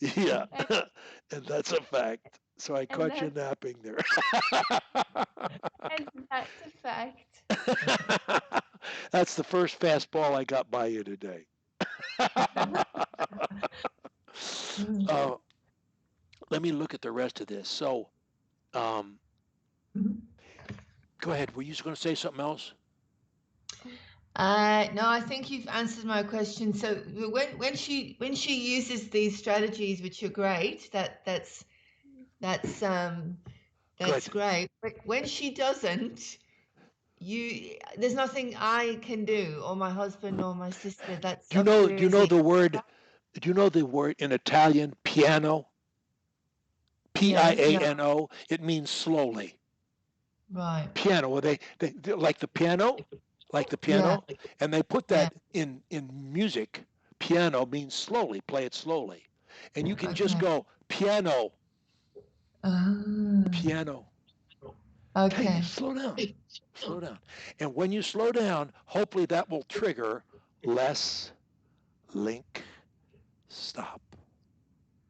Yeah, and that's a fact. So I caught you napping there. And that's a fact. That's the first fastball I got by you today. Let me look at the rest of this. So, go ahead. Were you going to say something else? No, I think you've answered my question. So when she uses these strategies, which are great, that's Good. great. But when she doesn't, there's nothing I can do, or my husband, or my sister. That's Do you up know? to Do you know Izzy. the word? Do you know the word in Italian piano? Piano. It means slowly. Right. Piano. Well, they like the piano, and they put that in music. Piano means slowly. Play it slowly, and you can just go piano, piano. Okay. Hey, slow down. Slow down. And when you slow down, hopefully that will trigger less, link, stop.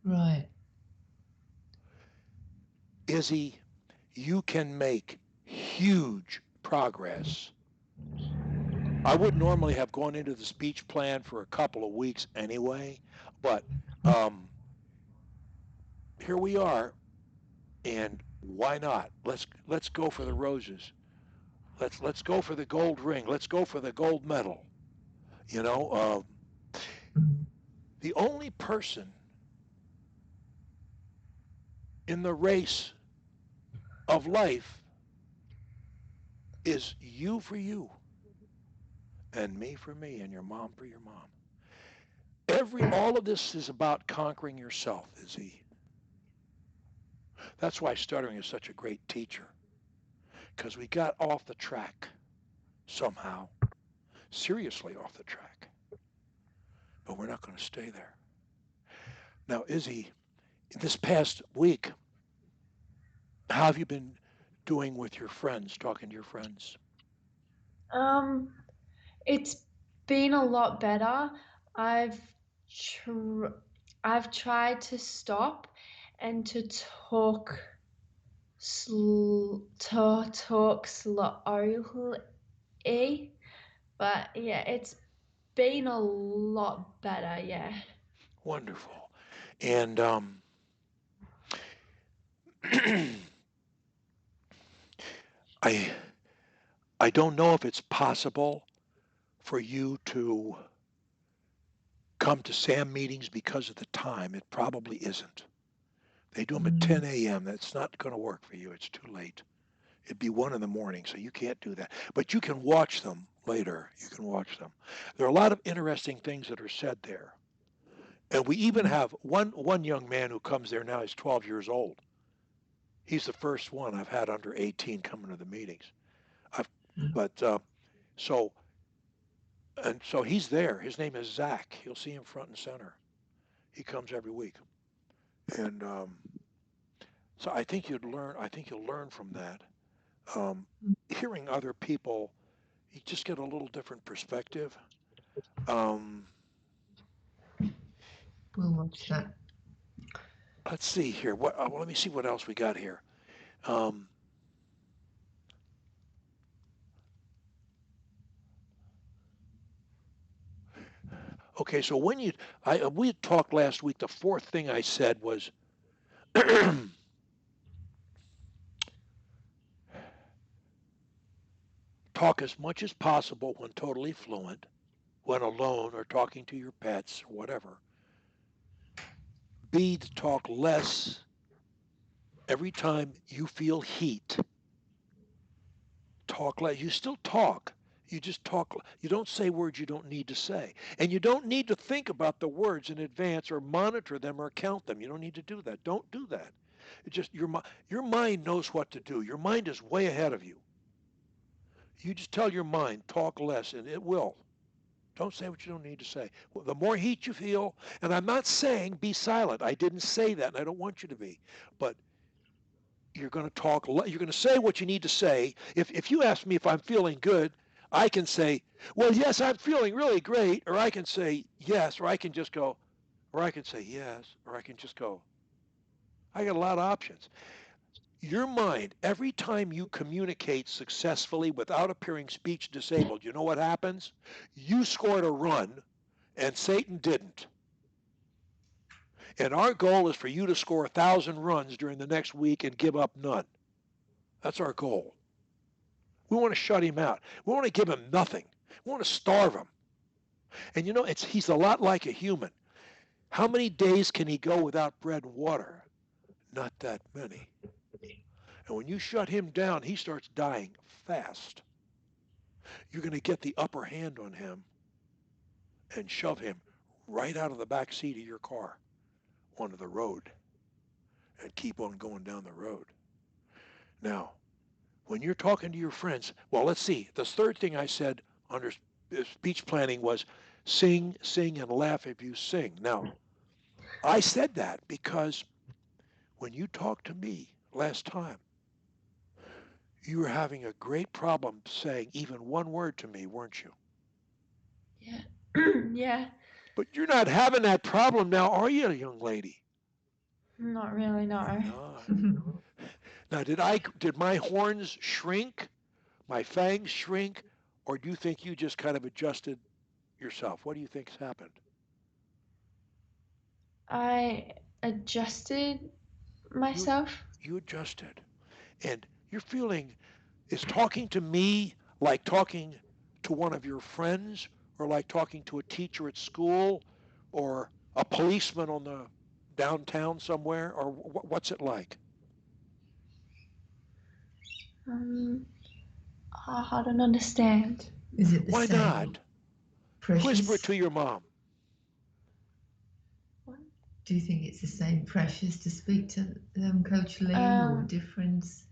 Right. Izzy, you can make huge progress. I would normally have gone into the speech plan for a couple of weeks anyway, but here we are, and why not? Let's go for the roses. Let's go for the gold ring. Let's go for the gold medal. The only person in the race of life is you for you, and me for me, and your mom for your mom. All of this is about conquering yourself, Izzy. That's why stuttering is such a great teacher, because we got off the track somehow, seriously off the track, but we're not going to stay there. Now, Izzy, this past week, how have you been doing with your friends, talking to your friends? Um, it's been a lot better. I've tr I've tried to stop and to talk slowly, but yeah, it's been a lot better. Yeah. Wonderful. And I I don't know if it's possible for you to come to SAM meetings because of the time. It probably isn't. They do them at Mm. 10 a.m. That's not going to work for you. It's too late. It'd be 1 in the morning, so you can't do that. But you can watch them later. You can watch them. There are a lot of interesting things that are said there. And we even Mm. have one young man who comes there now. He's 12 years old. He's the first one I've had under 18 coming to the meetings. I've, but so so he's there. His name is Zach. You'll see him front and center. He comes every week, and so I think you'd learn. I think you'll learn from that. Um, Hearing other people, you just get a little different perspective. Um, We'll watch that. let's see here. Well, let me see what else we got here. Um, okay, so we had talked last week. The fourth thing I said was talk as much as possible when totally fluent, when alone or talking to your pets or whatever. B, to talk less every time you feel heat. Talk less. You still talk. You just talk. You don't say words you don't need to say. And you don't need to think about the words in advance or monitor them or count them. You don't need to do that. Don't do that. It just your mind knows what to do. Your mind is way ahead of you. You just tell your mind, talk less, and it will. Don't say what you don't need to say. Well, the more heat you feel, and I'm not saying be silent. I didn't say that, and I don't want you to be. But you're going to you're going to say what you need to say. If you ask me if I'm feeling good, I can say, well, yes, I'm feeling really great, or I can say yes, or I can just go, or I can say yes, or I can just go. I got a lot of options. Your mind, every time you communicate successfully without appearing speech disabled, you know what happens? You scored a run and Satan didn't. And our goal is for you to score 1,000 runs during the next week and give up none. That's our goal. We want to shut him out. We want to give him nothing. We want to starve him. And you know, he's a lot like a human. How many days can he go without bread and water? Not that many. And when you shut him down, he starts dying fast. You're going to get the upper hand on him and shove him right out of the back seat of your car onto the road and keep on going down the road. Now, when you're talking to your friends, well, let's see. The third thing I said under speech planning was sing, sing, and laugh if you sing. Now, I said that because when you talked to me last time, you were having a great problem saying even one word to me, weren't you? Yeah. Yeah. But you're not having that problem now, are you, young lady? Not really, You're no. not. Now, did my horns shrink, my fangs shrink, or do you think you just kind of adjusted yourself? What do you think's happened? I adjusted You myself. you adjusted, and you're feeling is talking to me like talking to one of your friends, or like talking to a teacher at school, or a policeman on the downtown somewhere, or what's it like? Um, I don't understand. Is it the Why same? not? Whisper it Precious? to your mom. What? Do you think it's the same precious to speak to them, Coach Lee, or Um, difference?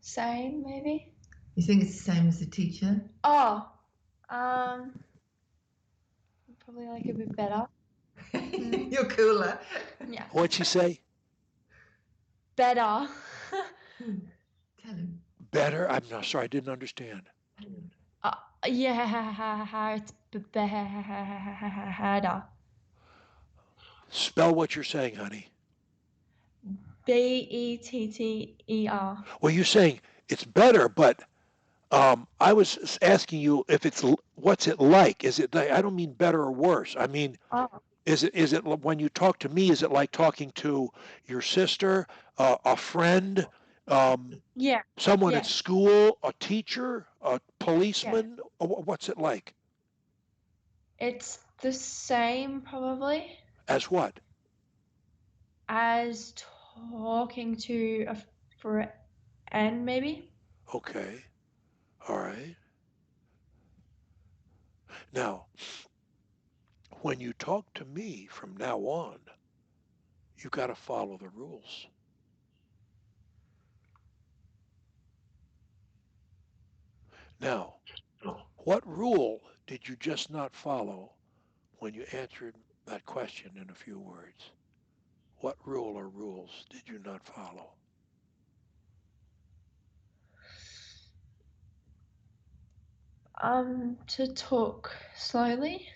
Same maybe. You think it's the same as the teacher? Oh, um, probably like a bit better. You're cooler. Yeah, What'd she say? better. Tell him. Better? I'm not sorry, I didn't understand. Yeah, it's better. Spell what you're saying, honey. Better. Well, you're saying it's better, but I was asking you if it's what's it like? Is it? I don't mean better or worse. I mean, Oh, is it when you talk to me? Is it like talking to your sister, a friend, yeah, someone at yeah, school, a teacher, a yeah. policeman? What's it like? It's the same probably As what? as talking to a friend maybe. Okay, all right. Now, when you talk to me from now on, you got to follow the rules. Now, what rule did you just not follow when you answered that question in a few words? What rule or rules did you not follow? To talk slowly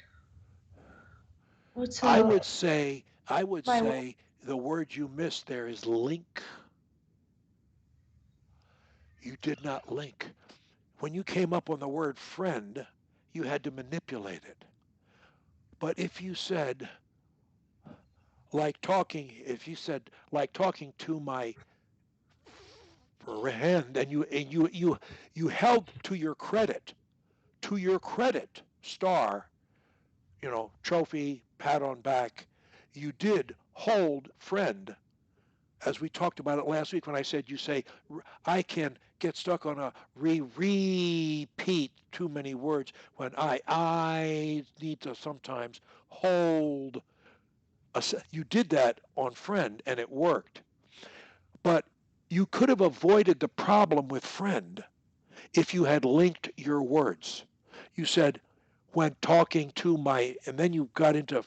or I to would say, I would my say the word you missed there is link. You did not link. When you came up on the word friend, you had to manipulate it. But if you said if you said like talking to my friend, and you held to your credit, star, trophy, pat on back, you did hold friend, as we talked about it last week when I said you say, I can get stuck on a repeat too many words when I need to sometimes hold. You did that on friend and it worked. But you could have avoided the problem with friend if you had linked your words. You said, when talking to my, and then you got into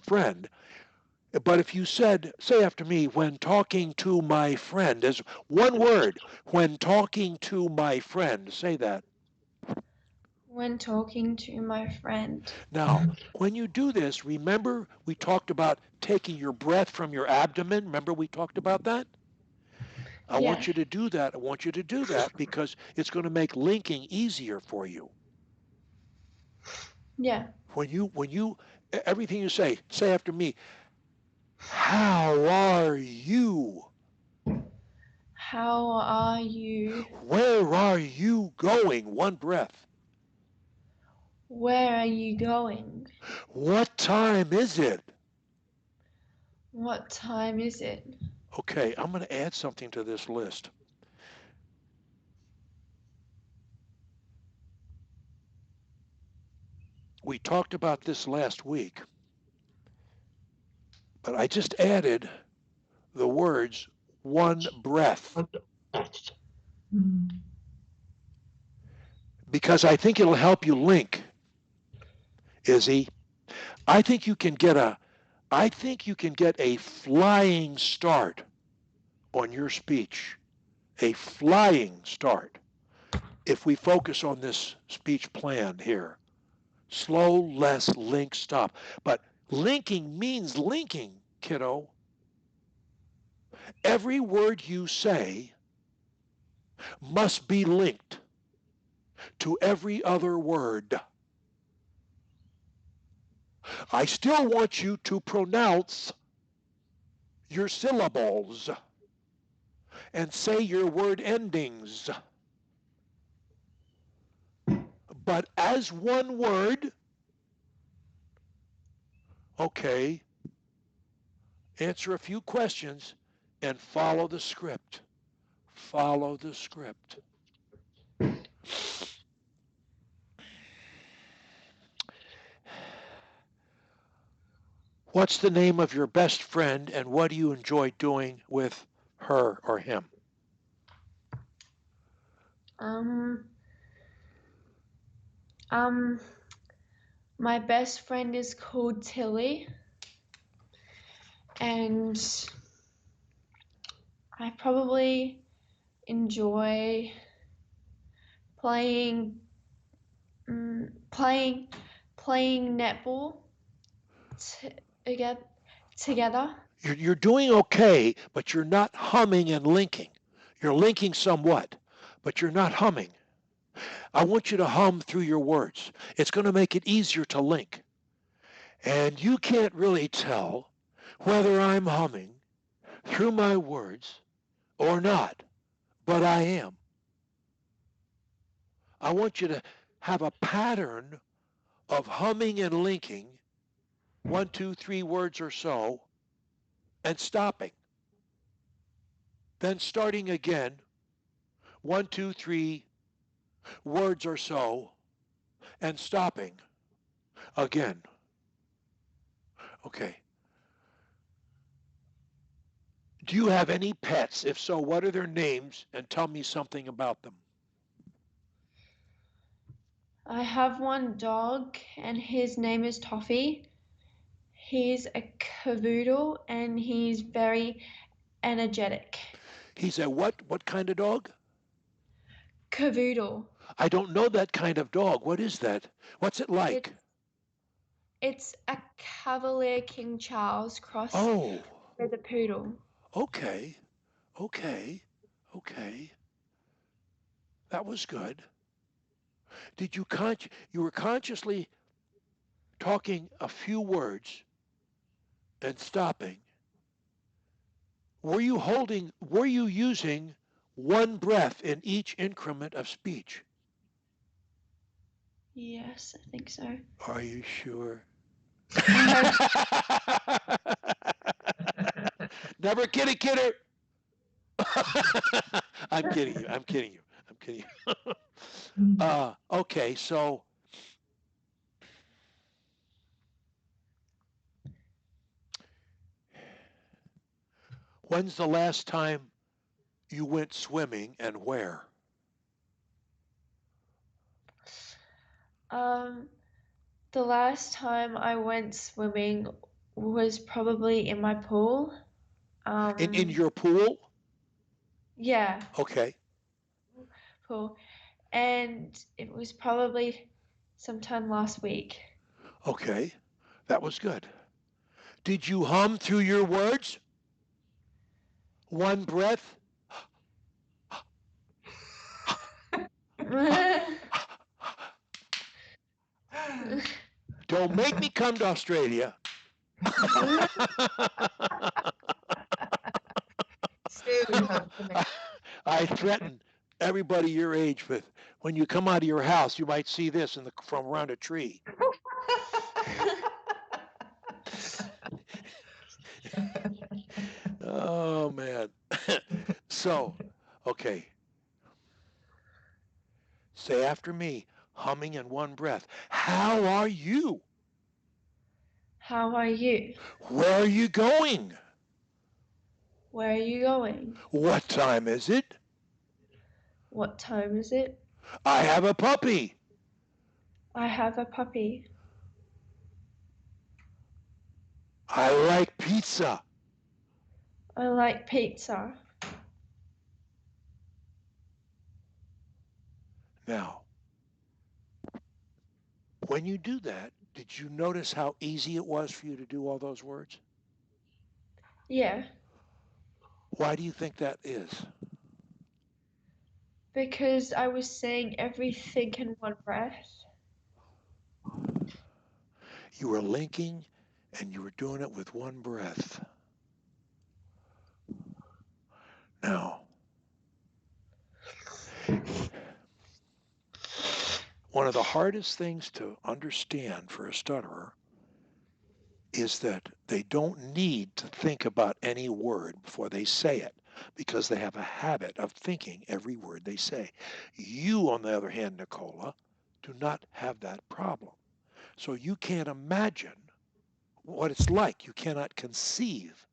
friend. But if you said, say after me, when talking to my friend, as one word, when talking to my friend, say that. when talking to my friend. Now, when you do this, remember we talked about taking your breath from your abdomen. Remember we talked about that? I Yeah, want you to do that. I want you to do that because it's going to make linking easier for you. yeah. When you everything you say after me. How are you? How are you? Where are you going? One breath. Where are you going? What time is it? What time is it? Okay, I'm going to add something to this list. We talked about this last week, but I just added the words one breath Mm. because I think it'll help you link, Izzy. I think you can get a I think you can get a flying start on your speech. A flying start if we focus on this speech plan here. Slow, less, link, stop. But linking means linking, kiddo. Every word you say must be linked to every other word. I still want you to pronounce your syllables and say your word endings. But as one word, okay, answer a few questions and follow the script. Follow the script. What's the name of your best friend and what do you enjoy doing with her or him? Um, um, my best friend is called Tilly, and I probably enjoy playing, mm, playing, playing netball t- together. Together. You're doing okay, but you're not humming and linking. You're linking somewhat, but you're not humming. I want you to hum through your words. It's going to make it easier to link. And you can't really tell whether I'm humming through my words or not, but I am. I want you to have a pattern of humming and linking, one, two, three words or so, and stopping. Then starting again, one, two, three words or so, and stopping again. Okay. Do you have any pets? If so, what are their names? And tell me something about them. I have one dog, and his name is Toffee. He's a cavoodle, and he's very energetic. He's a what? What kind of dog? Cavoodle. I don't know that kind of dog. What is that? What's it like? It's it's a Cavalier King Charles cross Oh, with a poodle. okay, okay, okay. That was good. You were consciously talking a few words and stopping. Were you using one breath in each increment of speech? Yes, I think so. Are you sure? I hope. Never kitty kidder. I'm kidding you. I'm kidding you. I'm kidding you. Okay, so when's the last time you went swimming and where? Um, the last time I went swimming was probably in my pool. In Um, your pool? yeah, Okay, pool, and it was probably sometime last week. okay. That was good. Did you hum through your words? One breath? Don't make me come to Australia. Soon, hopefully. I threaten everybody your age with when you come out of your house, you might see this from around a tree. Oh man. So, okay, say after me, humming in one breath. How are you? How are you? Where are you going? Where are you going? What time is it? What time is it? I have a puppy. I have a puppy. I like pizza. I like pizza. Now, when you do that, did you notice how easy it was for you to do all those words? Yeah, Why do you think that is? because I was saying everything in one breath. You were linking and you were doing it with one breath. Now, one of the hardest things to understand for a stutterer is that they don't need to think about any word before they say it because they have a habit of thinking every word they say. You, on the other hand, Nicola, do not have that problem. So you can't imagine what it's like. You cannot conceive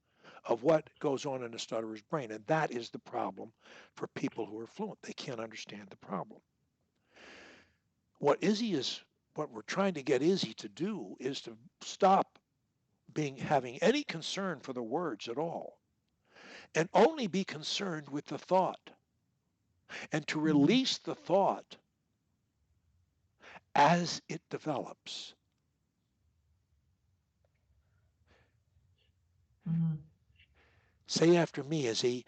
of what goes on in a stutterer's brain. And that is the problem for people who are fluent. They can't understand the problem. What Izzy is, what we're trying to get Izzy to do is to stop having any concern for the words at all and only be concerned with the thought and to release the thought as it develops. Mm-hmm. Say after me, Izzy,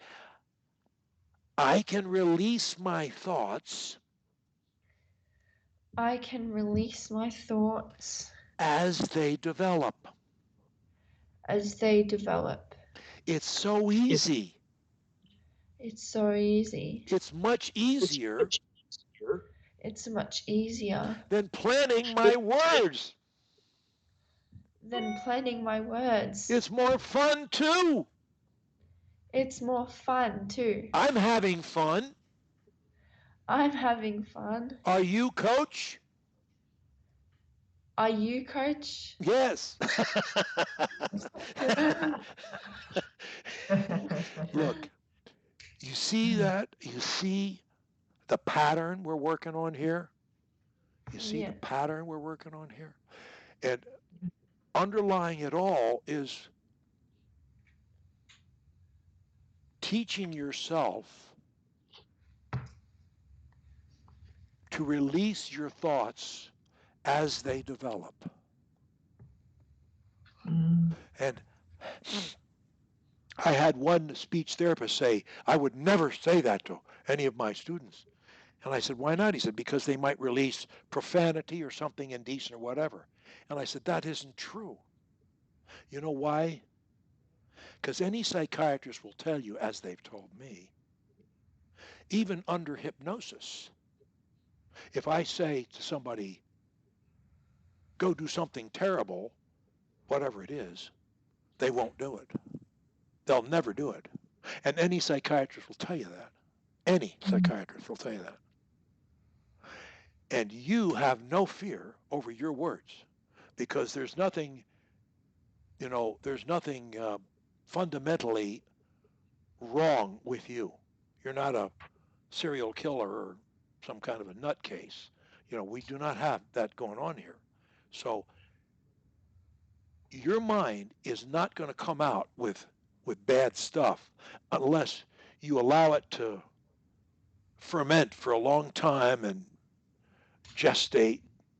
I can release my thoughts I can release my thoughts as they develop. as they develop. It's so easy. It's so easy. It's much easier It's much easier than planning my words. than planning my words. It's more fun too. It's more fun too. I'm having fun. I'm having fun. Are you, coach? Are you, coach? Yes. Look, you see that? You see the pattern we're working on here? You see the pattern we're working on here? And underlying it all is teaching yourself to release your thoughts as they develop. And I had one speech therapist say, I would never say that to any of my students. And I said, why not? He said, because they might release profanity or something indecent or whatever. And I said, that isn't true. You know why? Because any psychiatrist will tell you, as they've told me, even under hypnosis, if I say to somebody, go do something terrible, whatever it is, they won't do it. They'll never do it. And any psychiatrist will tell you that. Any psychiatrist will tell you that. And you have no fear over your words because there's nothing, there's nothing fundamentally wrong with you. You're not a serial killer or some kind of a nutcase. We do not have that going on here. So your mind is not going to come out with bad stuff unless you allow it to ferment for a long time and gestate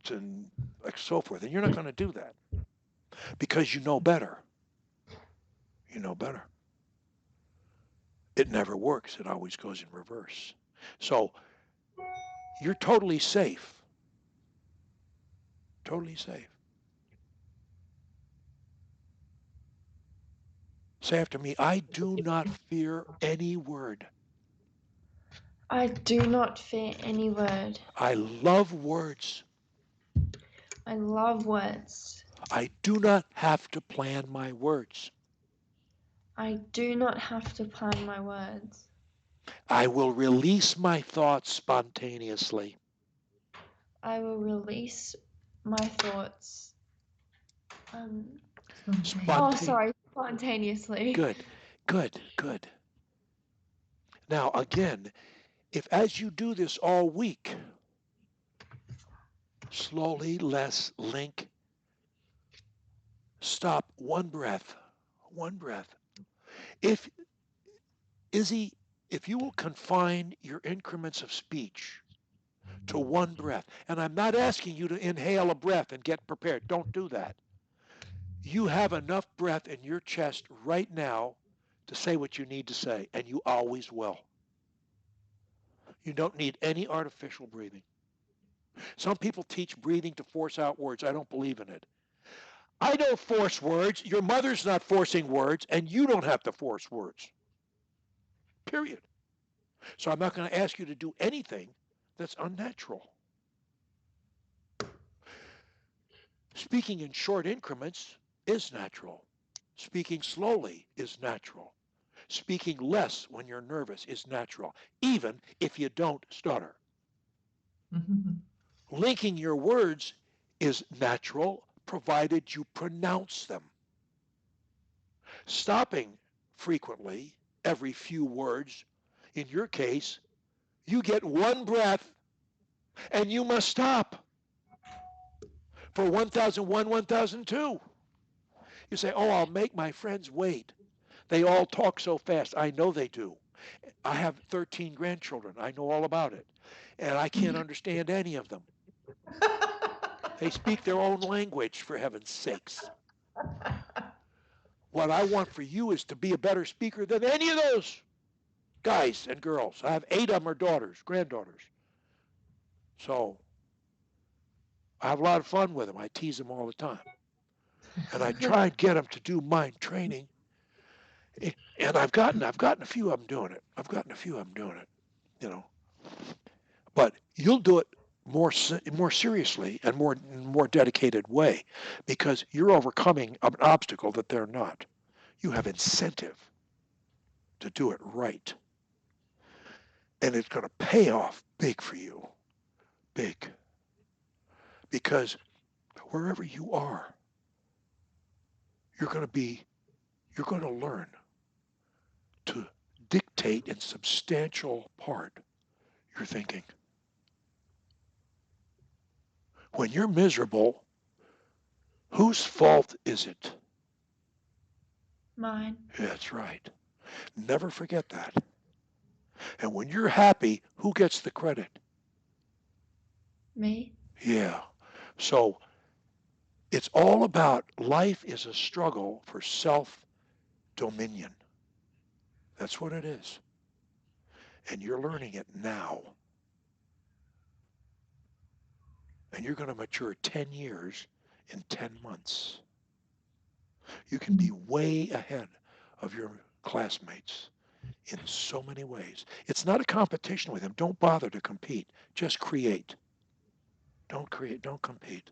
and like so forth. And you're not going to do that because you know better. You know better. It never works. It always goes in reverse. So you're totally safe. Totally safe. Say after me, I do not fear any word. I do not fear any word. I love words. I love words. I do not have to plan my words. I do not have to plan my words. I will release my thoughts spontaneously. I will release my thoughts. Spontaneously. Good, good, good. Now, again, if as you do this all week, slowly, less link, stop, one breath, one breath. Izzy, if you will confine your increments of speech to one breath, and I'm not asking you to inhale a breath and get prepared. Don't do that. You have enough breath in your chest right now to say what you need to say, and you always will. You don't need any artificial breathing. Some people teach breathing to force out words. I don't believe in it. I don't force words. Your mother's not forcing words, and you don't have to force words. Period. So I'm not going to ask you to do anything that's unnatural. Speaking in short increments is natural. Speaking slowly is natural. Speaking less when you're nervous is natural, even if you don't stutter. Linking your words is natural, provided you pronounce them. Stopping frequently, every few words, in your case, you get one breath and you must stop for 1001, 1002. You say, oh, I'll make my friends wait. They all talk so fast. I know they do. I have 13 grandchildren. I know all about it. And I can't understand any of them. They speak their own language, for heaven's sakes. What I want for you is to be a better speaker than any of those guys and girls. I have 8 of them are daughters, granddaughters. So I have a lot of fun with them. I tease them all the time. And I try and get them to do mind training. And I've gotten a few of them doing it. You know. But you'll do it more seriously and more dedicated way because you're overcoming an obstacle that they're not. You have incentive to do it right. And it's going to pay off big for you. Big. Because wherever you are, you're going to learn to dictate in substantial part your thinking. When you're miserable, whose fault is it? Mine. That's right. Never forget that. And when you're happy, who gets the credit? Me. Yeah. So it's all about life is a struggle for self-dominion. That's what it is. And you're learning it now. And you're going to mature 10 years in 10 months. You can be way ahead of your classmates in so many ways. It's not a competition with them. Don't bother to compete. Just create. Don't compete.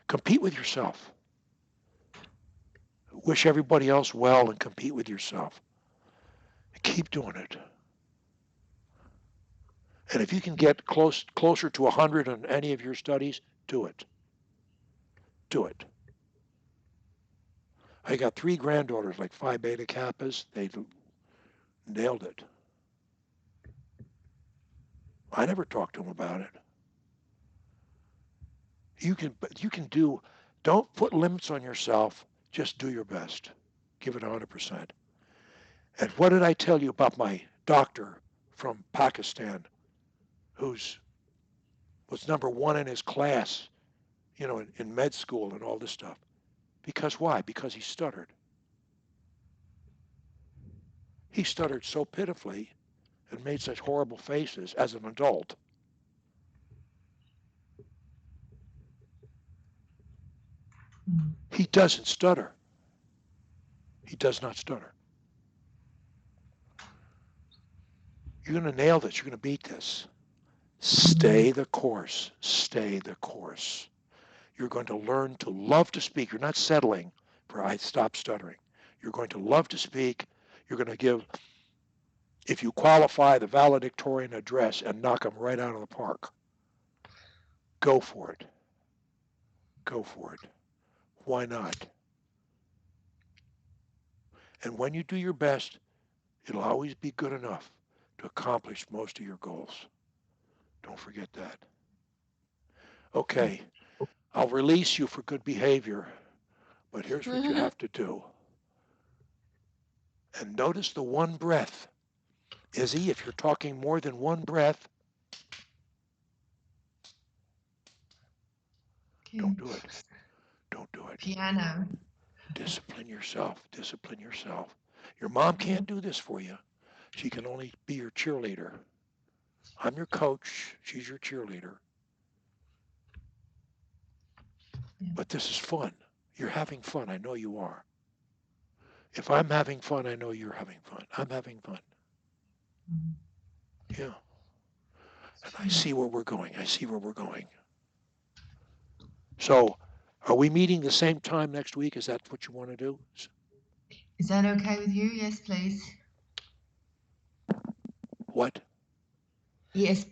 Compete with yourself. Wish everybody else well and compete with yourself. Keep doing it. And if you can get closer to 100 on any of your studies, do it. Do it. I got 3 granddaughters, like Phi Beta Kappas. They nailed it. I never talked to them about it. You can do, don't put limits on yourself. Just do your best. Give it 100%. And what did I tell you about my doctor from Pakistan who's was number 1 in his class, in med school and all this stuff? Because why? Because he stuttered. He stuttered so pitifully and made such horrible faces as an adult. He doesn't stutter. He does not stutter. You're going to nail this. You're going to beat this. Stay the course. Stay the course. You're going to learn to love to speak. You're not settling for I stop stuttering. You're going to love to speak. You're going to give, if you qualify, the valedictorian address and knock them right out of the park. Go for it. Go for it. Why not? And when you do your best, it'll always be good enough to accomplish most of your goals. Don't forget that. Okay, I'll release you for good behavior, but here's what you have to do. And notice the one breath. Izzy, if you're talking more than one breath, don't do it. Don't do it. Piano. Discipline yourself. Discipline yourself. Your mom can't do this for you. She can only be your cheerleader. I'm your coach. She's your cheerleader. But this is fun. You're having fun. I know you are. If I'm having fun, I know you're having fun. I'm having fun. Yeah. And I see where we're going. I see where we're going. So, are we meeting the same time next week? Is that what you want to do? Is that okay with you? Yes, please. What? Yes.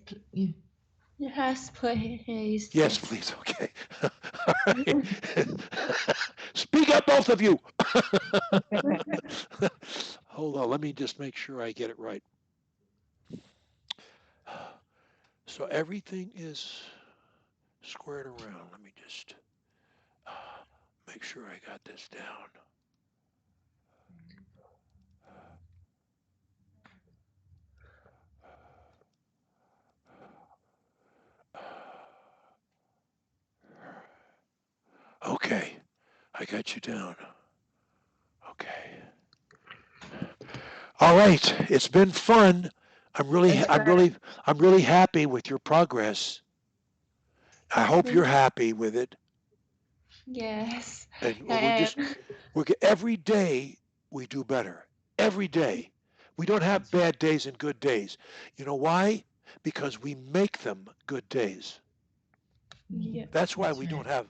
Yes, please. Yes, please. Okay. All right. Speak up, both of you. Hold on, let me just make sure I get it right. So everything is squared around. Let me just make sure I got this down. Okay, I got you down. Okay. All right, it's been fun. I'm really, It's I'm great. really, I'm really happy with your progress. I hope you're Thank happy with it. Yes, And I we're just, am. every day we do better. Every day. We don't have That's right. bad days and good days. You know why? Because we make them good days. Yeah. That's why That's we don't right. have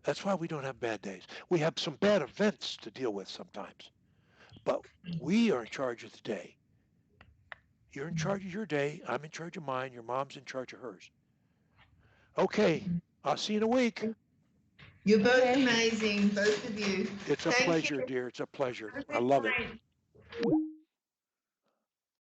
that's why we don't have bad days. We have some bad events to deal with sometimes, but we are in charge of the day. You're in charge of your day. I'm in charge of mine. Your mom's in charge of hers. Okay, I'll see you in a week. You're both Okay. amazing, both of you. It's a Thank you. pleasure, dear. It's a pleasure. Have a I good love it. night.